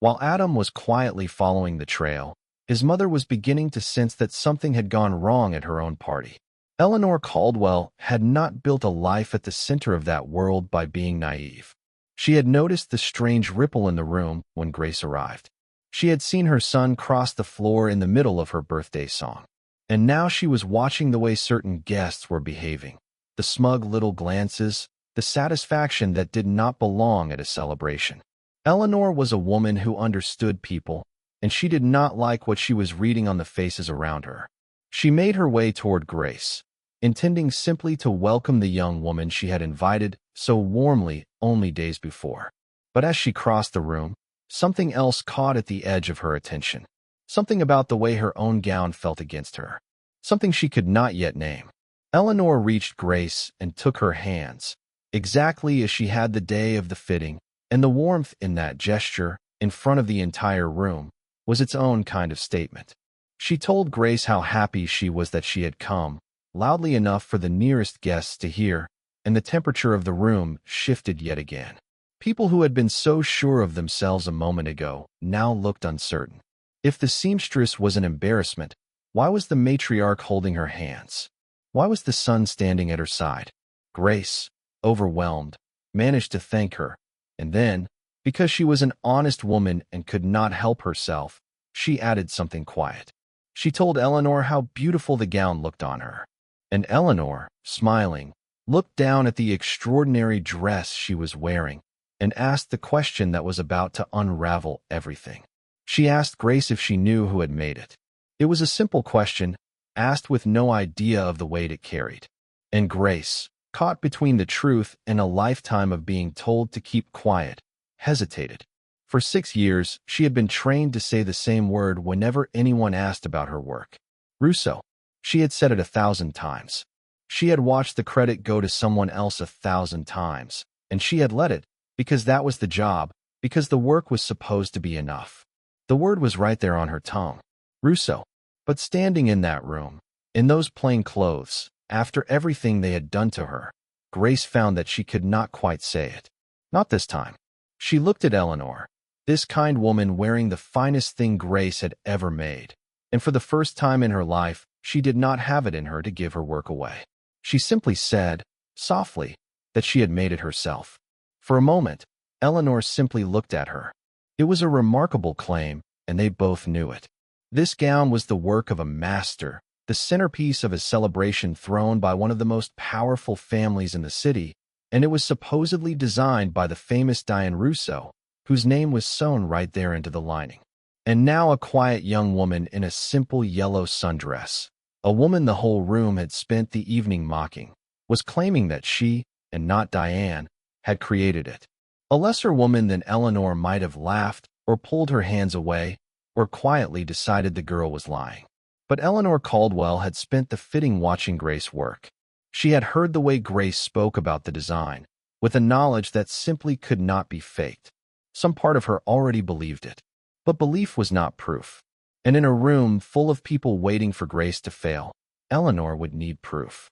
While Adam was quietly following the trail, his mother was beginning to sense that something had gone wrong at her own party. Eleanor Caldwell had not built a life at the center of that world by being naive. She had noticed the strange ripple in the room when Grace arrived. She had seen her son cross the floor in the middle of her birthday song. And now she was watching the way certain guests were behaving. The smug little glances, the satisfaction that did not belong at a celebration. Eleanor was a woman who understood people, and she did not like what she was reading on the faces around her. She made her way toward Grace, intending simply to welcome the young woman she had invited so warmly only days before. But as she crossed the room, something else caught at the edge of her attention. Something about the way her own gown felt against her. Something she could not yet name. Eleanor reached Grace and took her hands, exactly as she had the day of the fitting, and the warmth in that gesture, in front of the entire room, was its own kind of statement. She told Grace how happy she was that she had come, loudly enough for the nearest guests to hear, and the temperature of the room shifted yet again. People who had been so sure of themselves a moment ago now looked uncertain. If the seamstress was an embarrassment, why was the matriarch holding her hands? Why was the son standing at her side? Grace, overwhelmed, managed to thank her, and then, because she was an honest woman and could not help herself, she added something quiet. She told Eleanor how beautiful the gown looked on her. And Eleanor, smiling, looked down at the extraordinary dress she was wearing and asked the question that was about to unravel everything. She asked Grace if she knew who had made it. It was a simple question, asked with no idea of the weight it carried. And Grace, caught between the truth and a lifetime of being told to keep quiet, hesitated. For 6 years, she had been trained to say the same word whenever anyone asked about her work. Russo. She had said it 1,000 times. She had watched the credit go to someone else 1,000 times, and she had let it, because that was the job, because the work was supposed to be enough. The word was right there on her tongue. Russo. But standing in that room, in those plain clothes, after everything they had done to her, Grace found that she could not quite say it. Not this time. She looked at Eleanor, this kind woman wearing the finest thing Grace had ever made, and for the first time in her life, she did not have it in her to give her work away. She simply said, softly, that she had made it herself. For a moment, Eleanor simply looked at her. It was a remarkable claim, and they both knew it. This gown was the work of a master, the centerpiece of a celebration thrown by one of the most powerful families in the city, and it was supposedly designed by the famous Diane Russo, whose name was sewn right there into the lining. And now a quiet young woman in a simple yellow sundress, a woman the whole room had spent the evening mocking, was claiming that she, and not Diane, had created it. A lesser woman than Eleanor might have laughed, or pulled her hands away, or quietly decided the girl was lying. But Eleanor Caldwell had spent the fitting watching Grace work. She had heard the way Grace spoke about the design, with a knowledge that simply could not be faked. Some part of her already believed it. But belief was not proof. And in a room full of people waiting for Grace to fail, Eleanor would need proof.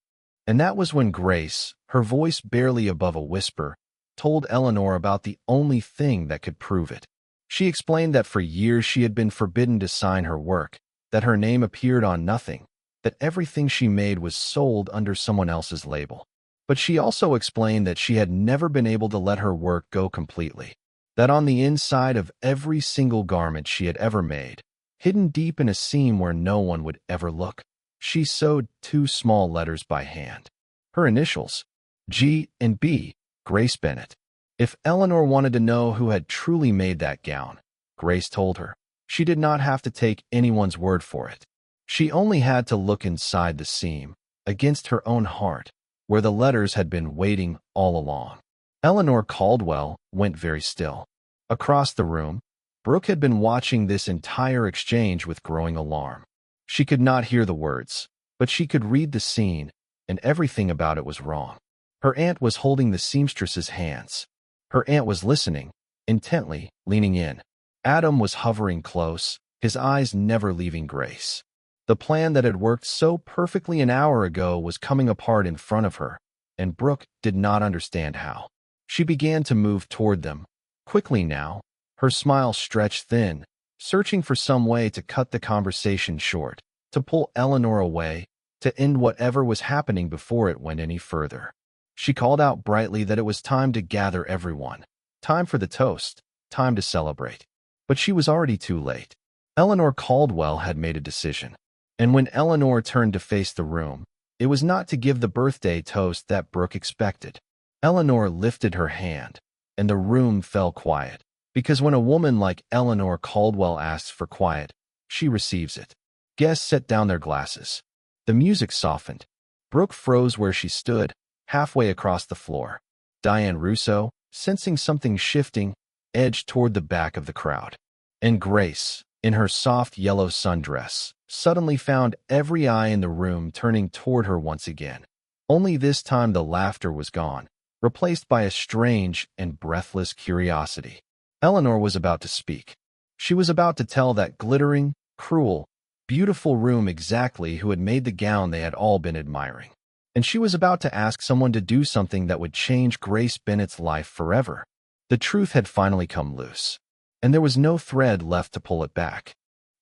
And that was when Grace, her voice barely above a whisper, told Eleanor about the only thing that could prove it. She explained that for years she had been forbidden to sign her work, that her name appeared on nothing, that everything she made was sold under someone else's label. But she also explained that she had never been able to let her work go completely. That on the inside of every single garment she had ever made, hidden deep in a seam where no one would ever look, she sewed two small letters by hand. Her initials, G and B, Grace Bennett. If Eleanor wanted to know who had truly made that gown, Grace told her, she did not have to take anyone's word for it. She only had to look inside the seam, against her own heart, where the letters had been waiting all along. Eleanor Caldwell went very still. Across the room, Brooke had been watching this entire exchange with growing alarm. She could not hear the words, but she could read the scene, and everything about it was wrong. Her aunt was holding the seamstress's hands. Her aunt was listening, intently, leaning in. Adam was hovering close, his eyes never leaving Grace. The plan that had worked so perfectly an hour ago was coming apart in front of her, and Brooke did not understand how. She began to move toward them, quickly now, her smile stretched thin, searching for some way to cut the conversation short, to pull Eleanor away, to end whatever was happening before it went any further. She called out brightly that it was time to gather everyone, time for the toast, time to celebrate. But she was already too late. Eleanor Caldwell had made a decision. And when Eleanor turned to face the room, it was not to give the birthday toast that Brooke expected. Eleanor lifted her hand, and the room fell quiet, because when a woman like Eleanor Caldwell asks for quiet, she receives it. Guests set down their glasses. The music softened. Brooke froze where she stood, halfway across the floor. Diane Russo, sensing something shifting, edged toward the back of the crowd. And Grace, in her soft yellow sundress, suddenly found every eye in the room turning toward her once again. Only this time the laughter was gone, replaced by a strange and breathless curiosity. Eleanor was about to speak. She was about to tell that glittering, cruel, beautiful room exactly who had made the gown they had all been admiring. And she was about to ask someone to do something that would change Grace Bennett's life forever. The truth had finally come loose, and there was no thread left to pull it back.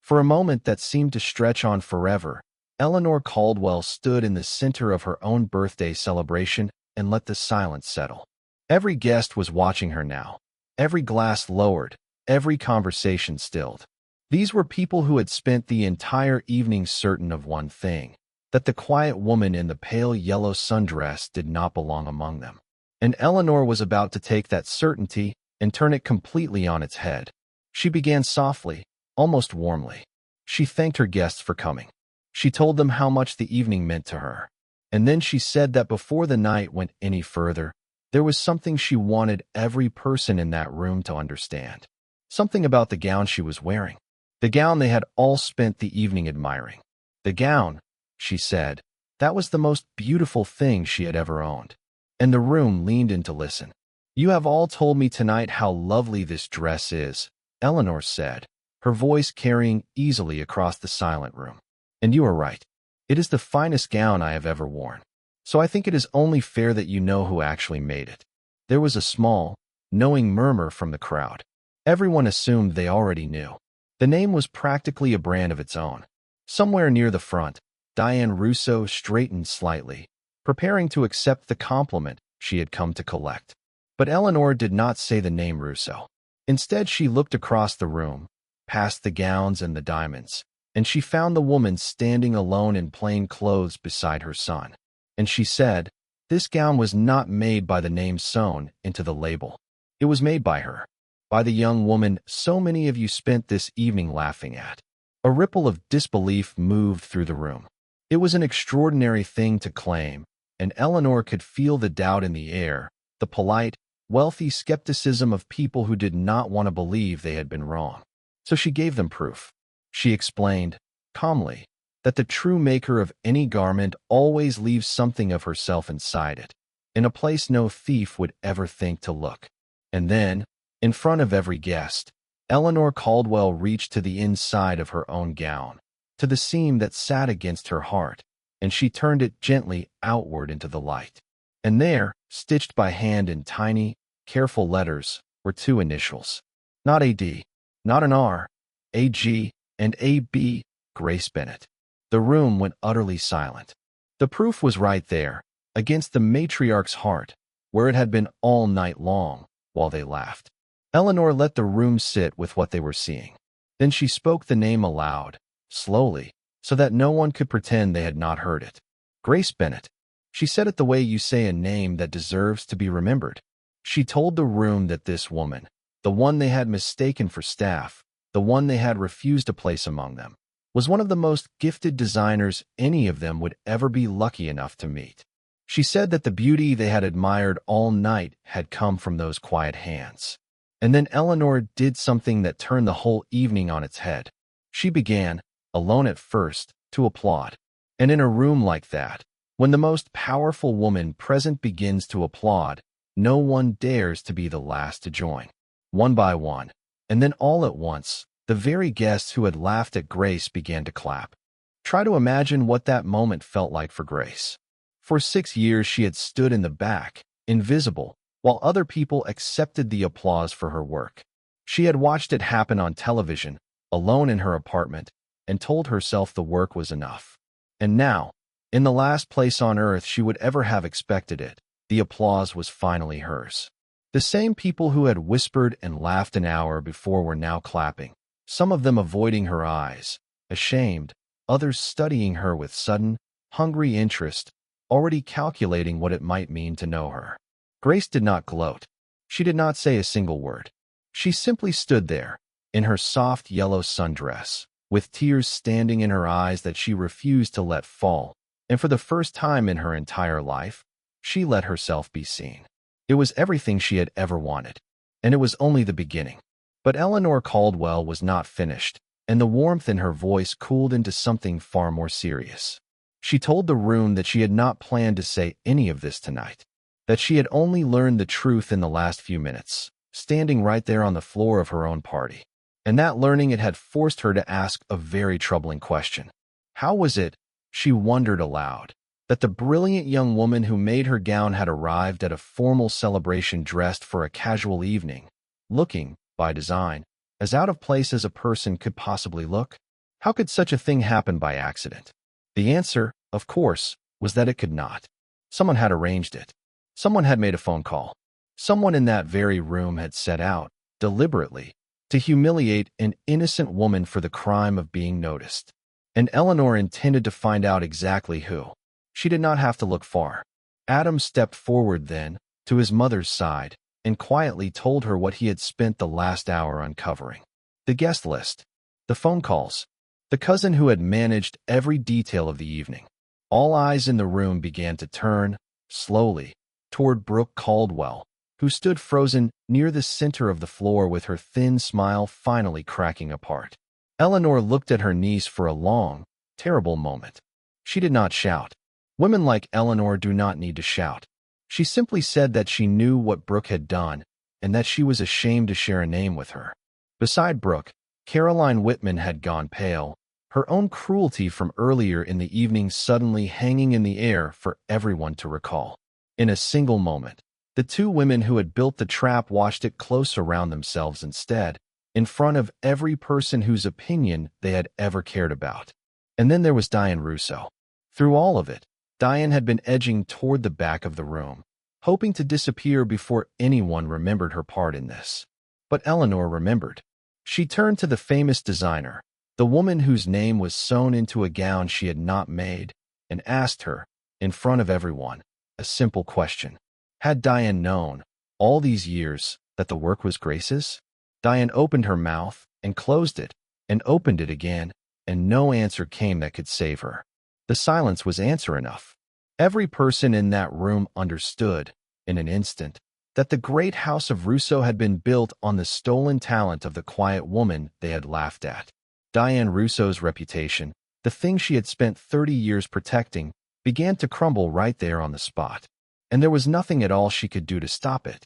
For a moment that seemed to stretch on forever, Eleanor Caldwell stood in the center of her own birthday celebration and let the silence settle. Every guest was watching her now, every glass lowered, every conversation stilled. These were people who had spent the entire evening certain of one thing, that the quiet woman in the pale yellow sundress did not belong among them. And Eleanor was about to take that certainty and turn it completely on its head. She began softly, almost warmly. She thanked her guests for coming. She told them how much the evening meant to her. And then she said that before the night went any further, there was something she wanted every person in that room to understand. Something about the gown she was wearing. The gown they had all spent the evening admiring. The gown, she said, that was the most beautiful thing she had ever owned. And the room leaned in to listen. "You have all told me tonight how lovely this dress is," Eleanor said, her voice carrying easily across the silent room. "And you are right. It is the finest gown I have ever worn. So I think it is only fair that you know who actually made it." There was a small, knowing murmur from the crowd. Everyone assumed they already knew. The name was practically a brand of its own. Somewhere near the front, Diane Russo straightened slightly, preparing to accept the compliment she had come to collect. But Eleanor did not say the name Russo. Instead, she looked across the room, past the gowns and the diamonds, and she found the woman standing alone in plain clothes beside her son. And she said, "This gown was not made by the name sewn into the label. It was made by her, by the young woman so many of you spent this evening laughing at." A ripple of disbelief moved through the room. It was an extraordinary thing to claim, and Eleanor could feel the doubt in the air, the polite, wealthy skepticism of people who did not want to believe they had been wrong. So she gave them proof. She explained, calmly, that the true maker of any garment always leaves something of herself inside it, in a place no thief would ever think to look. And then, in front of every guest, Eleanor Caldwell reached to the inside of her own gown, to the seam that sat against her heart, and she turned it gently outward into the light. And there, stitched by hand in tiny, careful letters, were two initials. Not a D, not an R, a G, and a B, Grace Bennett. The room went utterly silent. The proof was right there, against the matriarch's heart, where it had been all night long, while they laughed. Eleanor let the room sit with what they were seeing. Then she spoke the name aloud, slowly, so that no one could pretend they had not heard it. Grace Bennett. She said it the way you say a name that deserves to be remembered. She told the room that this woman, the one they had mistaken for staff, the one they had refused to place among them, was one of the most gifted designers any of them would ever be lucky enough to meet. She said that the beauty they had admired all night had come from those quiet hands. And then Eleanor did something that turned the whole evening on its head. She began, alone at first, to applaud. And in a room like that, when the most powerful woman present begins to applaud, no one dares to be the last to join. One by one, and then all at once, the very guests who had laughed at Grace began to clap. Try to imagine what that moment felt like for Grace. For 6 years she had stood in the back, invisible, while other people accepted the applause for her work. She had watched it happen on television, alone in her apartment, and told herself the work was enough. And now, in the last place on earth she would ever have expected it, the applause was finally hers. The same people who had whispered and laughed an hour before were now clapping, some of them avoiding her eyes, ashamed, others studying her with sudden, hungry interest, already calculating what it might mean to know her. Grace did not gloat. She did not say a single word. She simply stood there, in her soft yellow sundress, with tears standing in her eyes that she refused to let fall, and for the first time in her entire life, she let herself be seen. It was everything she had ever wanted, and it was only the beginning. But Eleanor Caldwell was not finished, and the warmth in her voice cooled into something far more serious. She told the room that she had not planned to say any of this tonight, that she had only learned the truth in the last few minutes, standing right there on the floor of her own party. And that learning it had forced her to ask a very troubling question. How was it, she wondered aloud, that the brilliant young woman who made her gown had arrived at a formal celebration dressed for a casual evening, looking, by design, as out of place as a person could possibly look? How could such a thing happen by accident? The answer, of course, was that it could not. Someone had arranged it. Someone had made a phone call. Someone in that very room had set out, deliberately, to humiliate an innocent woman for the crime of being noticed. And Eleanor intended to find out exactly who. She did not have to look far. Adam stepped forward then, to his mother's side, and quietly told her what he had spent the last hour uncovering. The guest list, the phone calls, the cousin who had managed every detail of the evening. All eyes in the room began to turn, slowly, toward Brooke Caldwell, who stood frozen near the center of the floor with her thin smile finally cracking apart. Eleanor looked at her niece for a long, terrible moment. She did not shout. Women like Eleanor do not need to shout. She simply said that she knew what Brooke had done and that she was ashamed to share a name with her. Beside Brooke, Caroline Whitman had gone pale, her own cruelty from earlier in the evening suddenly hanging in the air for everyone to recall. In a single moment, the two women who had built the trap watched it close around themselves instead, in front of every person whose opinion they had ever cared about. And then there was Diane Russo. Through all of it, Diane had been edging toward the back of the room, hoping to disappear before anyone remembered her part in this. But Eleanor remembered. She turned to the famous designer, the woman whose name was sewn into a gown she had not made, and asked her, in front of everyone, a simple question. Had Diane known, all these years, that the work was Grace's? Diane opened her mouth and closed it, and opened it again, and no answer came that could save her. The silence was answer enough. Every person in that room understood, in an instant, that the great house of Russo had been built on the stolen talent of the quiet woman they had laughed at. Diane Russo's reputation, the thing she had spent 30 years protecting, began to crumble right there on the spot. And there was nothing at all she could do to stop it.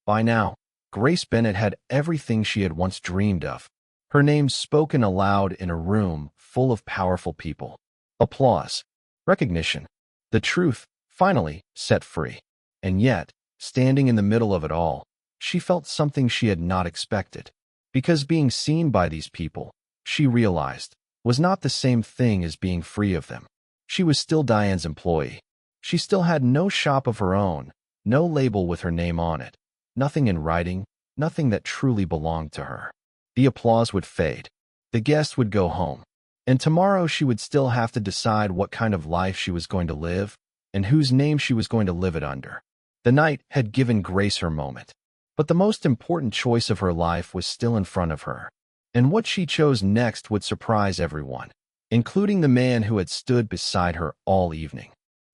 By now, Grace Bennett had everything she had once dreamed of. Her name spoken aloud in a room full of powerful people. Applause. Recognition. The truth, finally, set free. And yet, standing in the middle of it all, she felt something she had not expected. Because being seen by these people, she realized, was not the same thing as being free of them. She was still Diane's employee. She still had no shop of her own, no label with her name on it, nothing in writing, nothing that truly belonged to her. The applause would fade. The guests would go home. And tomorrow she would still have to decide what kind of life she was going to live and whose name she was going to live it under. The night had given Grace her moment. But the most important choice of her life was still in front of her. And what she chose next would surprise everyone, including the man who had stood beside her all evening.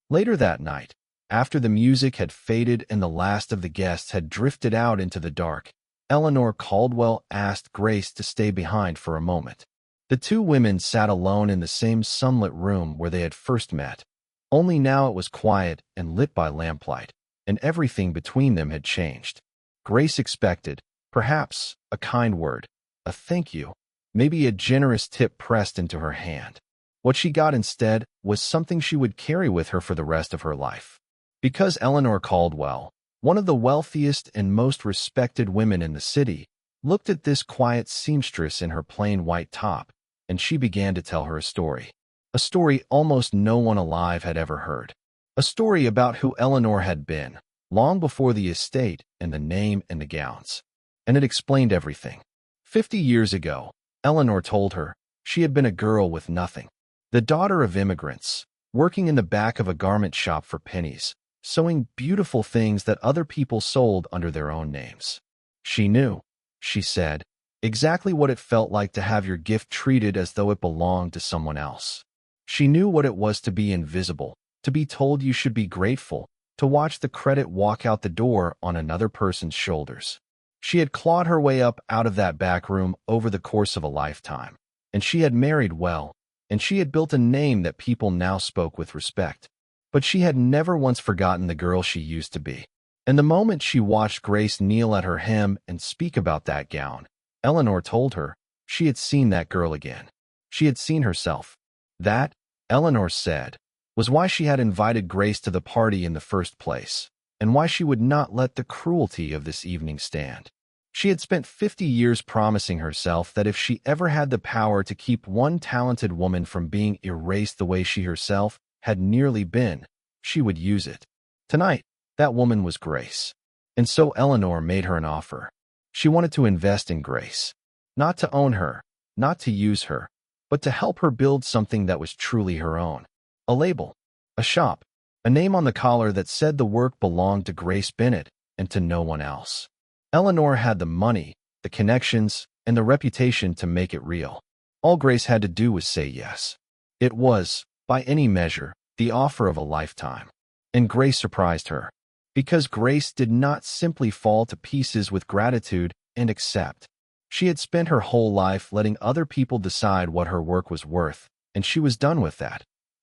Later that night, after the music had faded and the last of the guests had drifted out into the dark, Eleanor Caldwell asked Grace to stay behind for a moment. The two women sat alone in the same sunlit room where they had first met. Only now it was quiet and lit by lamplight, and everything between them had changed. Grace expected, perhaps, a kind word, a thank you, maybe a generous tip pressed into her hand. What she got instead was something she would carry with her for the rest of her life. Because Eleanor Caldwell, one of the wealthiest and most respected women in the city, looked at this quiet seamstress in her plain white top, and she began to tell her a story almost no one alive had ever heard, a story about who Eleanor had been, long before the estate and the name and the gowns. And it explained everything. 50 years ago, Eleanor told her, she had been a girl with nothing, the daughter of immigrants, working in the back of a garment shop for pennies, sewing beautiful things that other people sold under their own names. She knew, she said, exactly what it felt like to have your gift treated as though it belonged to someone else. She knew what it was to be invisible, to be told you should be grateful, to watch the credit walk out the door on another person's shoulders. She had clawed her way up out of that back room over the course of a lifetime, and she had married well, and she had built a name that people now spoke with respect. But she had never once forgotten the girl she used to be. And the moment she watched Grace kneel at her hem and speak about that gown, Eleanor told her, she had seen that girl again. She had seen herself. That, Eleanor said, was why she had invited Grace to the party in the first place, and why she would not let the cruelty of this evening stand. She had spent 50 years promising herself that if she ever had the power to keep one talented woman from being erased the way she herself had nearly been, she would use it. Tonight, that woman was Grace. And so Eleanor made her an offer. She wanted to invest in Grace. Not to own her, not to use her, but to help her build something that was truly her own. A label, a shop, a name on the collar that said the work belonged to Grace Bennett and to no one else. Eleanor had the money, the connections, and the reputation to make it real. All Grace had to do was say yes. It was, by any measure, the offer of a lifetime. And Grace surprised her. Because Grace did not simply fall to pieces with gratitude and accept. She had spent her whole life letting other people decide what her work was worth, and she was done with that,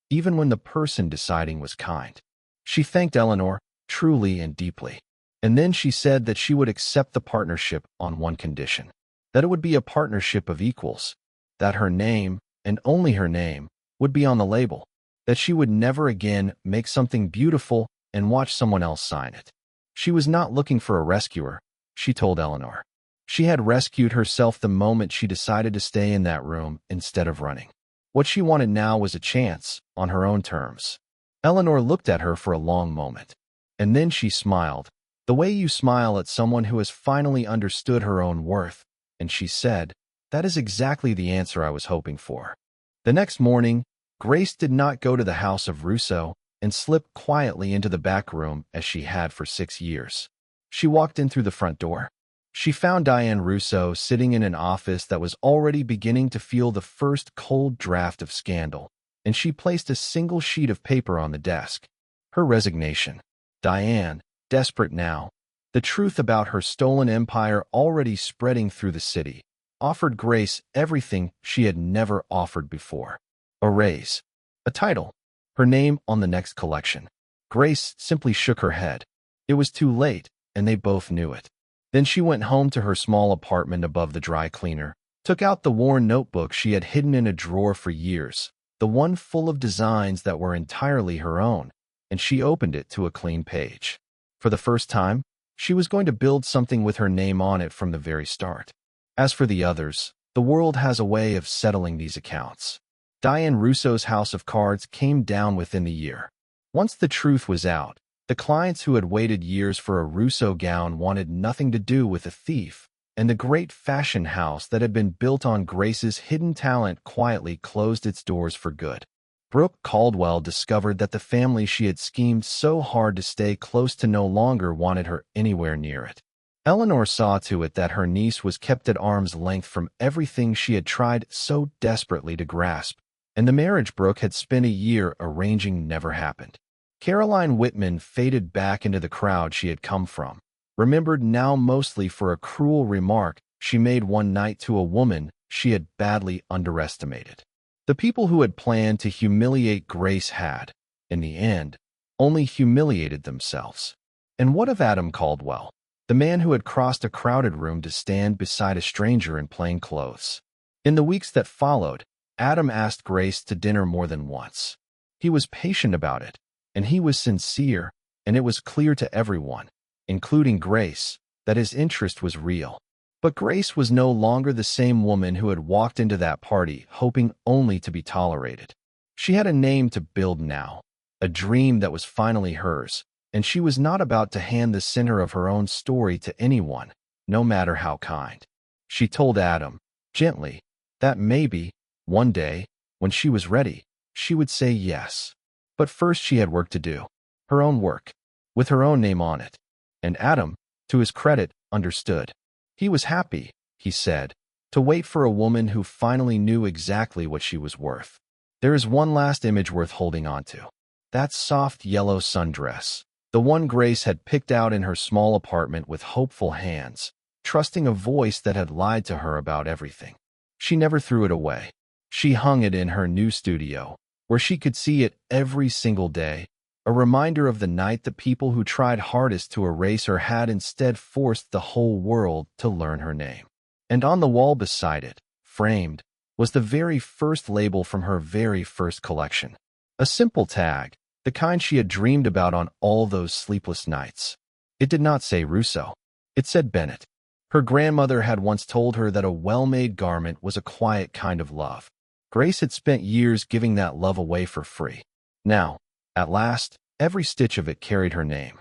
even when the person deciding was kind. She thanked Eleanor, truly and deeply. And then she said that she would accept the partnership on one condition, that it would be a partnership of equals, that her name, and only her name, would be on the label, that she would never again make something beautiful and watch someone else sign it. She was not looking for a rescuer, she told Eleanor. She had rescued herself the moment she decided to stay in that room instead of running. What she wanted now was a chance, on her own terms. Eleanor looked at her for a long moment, and then she smiled, the way you smile at someone who has finally understood her own worth, and she said, "That is exactly the answer I was hoping for." The next morning, Grace did not go to the house of Russo and slipped quietly into the back room as she had for 6 years. She walked in through the front door. She found Diane Russo sitting in an office that was already beginning to feel the first cold draft of scandal, and she placed a single sheet of paper on the desk. Her resignation. Diane, desperate now, the truth about her stolen empire already spreading through the city, offered Grace everything she had never offered before. A raise, a title, her name on the next collection. Grace simply shook her head. It was too late, and they both knew it. Then she went home to her small apartment above the dry cleaner, took out the worn notebook she had hidden in a drawer for years, the one full of designs that were entirely her own, and she opened it to a clean page. For the first time, she was going to build something with her name on it from the very start. As for the others, the world has a way of settling these accounts. Diane Russo's house of cards came down within the year. Once the truth was out, the clients who had waited years for a Rousseau gown wanted nothing to do with the thief, and the great fashion house that had been built on Grace's hidden talent quietly closed its doors for good. Brooke Caldwell discovered that the family she had schemed so hard to stay close to no longer wanted her anywhere near it. Eleanor saw to it that her niece was kept at arm's length from everything she had tried so desperately to grasp, and the marriage Brooke had spent a year arranging never happened. Caroline Whitman faded back into the crowd she had come from, remembered now mostly for a cruel remark she made one night to a woman she had badly underestimated. The people who had planned to humiliate Grace had, in the end, only humiliated themselves. And what of Adam Caldwell, the man who had crossed a crowded room to stand beside a stranger in plain clothes? In the weeks that followed, Adam asked Grace to dinner more than once. He was patient about it, and he was sincere, and it was clear to everyone, including Grace, that his interest was real. But Grace was no longer the same woman who had walked into that party hoping only to be tolerated. She had a name to build now, a dream that was finally hers, and she was not about to hand the center of her own story to anyone, no matter how kind. She told Adam, gently, that maybe, one day, when she was ready, she would say yes. But first she had work to do, her own work, with her own name on it. And Adam, to his credit, understood. He was happy, he said, to wait for a woman who finally knew exactly what she was worth. There is one last image worth holding on to. That soft yellow sundress, the one Grace had picked out in her small apartment with hopeful hands, trusting a voice that had lied to her about everything. She never threw it away. She hung it in her new studio, where she could see it every single day, a reminder of the night the people who tried hardest to erase her had instead forced the whole world to learn her name. And on the wall beside it, framed, was the very first label from her very first collection. A simple tag, the kind she had dreamed about on all those sleepless nights. It did not say Rousseau. It said Bennett. Her grandmother had once told her that a well-made garment was a quiet kind of love. Grace had spent years giving that love away for free. Now, at last, every stitch of it carried her name.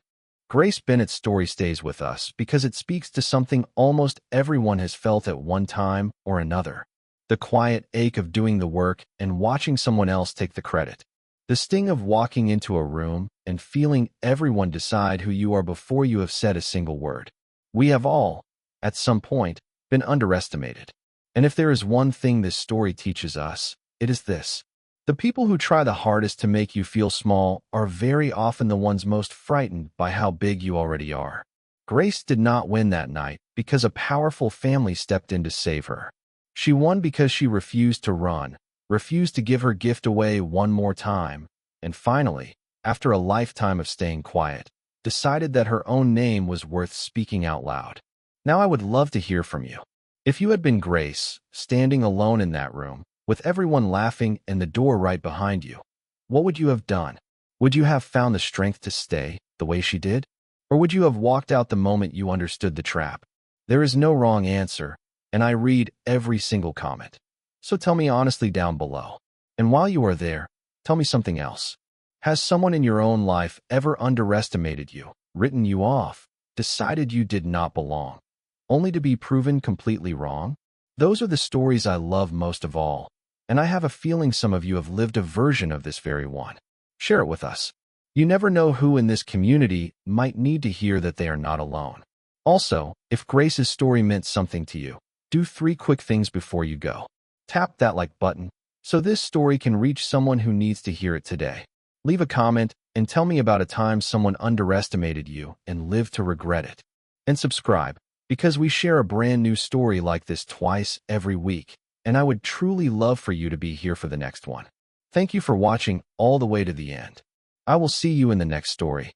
Grace Bennett's story stays with us because it speaks to something almost everyone has felt at one time or another. The quiet ache of doing the work and watching someone else take the credit. The sting of walking into a room and feeling everyone decide who you are before you have said a single word. We have all, at some point, been underestimated. And if there is one thing this story teaches us, it is this. The people who try the hardest to make you feel small are very often the ones most frightened by how big you already are. Grace did not win that night because a powerful family stepped in to save her. She won because she refused to run, refused to give her gift away one more time, and finally, after a lifetime of staying quiet, decided that her own name was worth speaking out loud. Now I would love to hear from you. If you had been Grace, standing alone in that room, with everyone laughing and the door right behind you, what would you have done? Would you have found the strength to stay the way she did? Or would you have walked out the moment you understood the trap? There is no wrong answer, and I read every single comment. So tell me honestly down below. And while you are there, tell me something else. Has someone in your own life ever underestimated you, written you off, decided you did not belong, only to be proven completely wrong? Those are the stories I love most of all. And I have a feeling some of you have lived a version of this very one. Share it with us. You never know who in this community might need to hear that they are not alone. Also, if Grace's story meant something to you, do 3 quick things before you go. Tap that like button so this story can reach someone who needs to hear it today. Leave a comment and tell me about a time someone underestimated you and lived to regret it. And subscribe, because we share a brand new story like this twice every week. And I would truly love for you to be here for the next one. Thank you for watching all the way to the end. I will see you in the next story.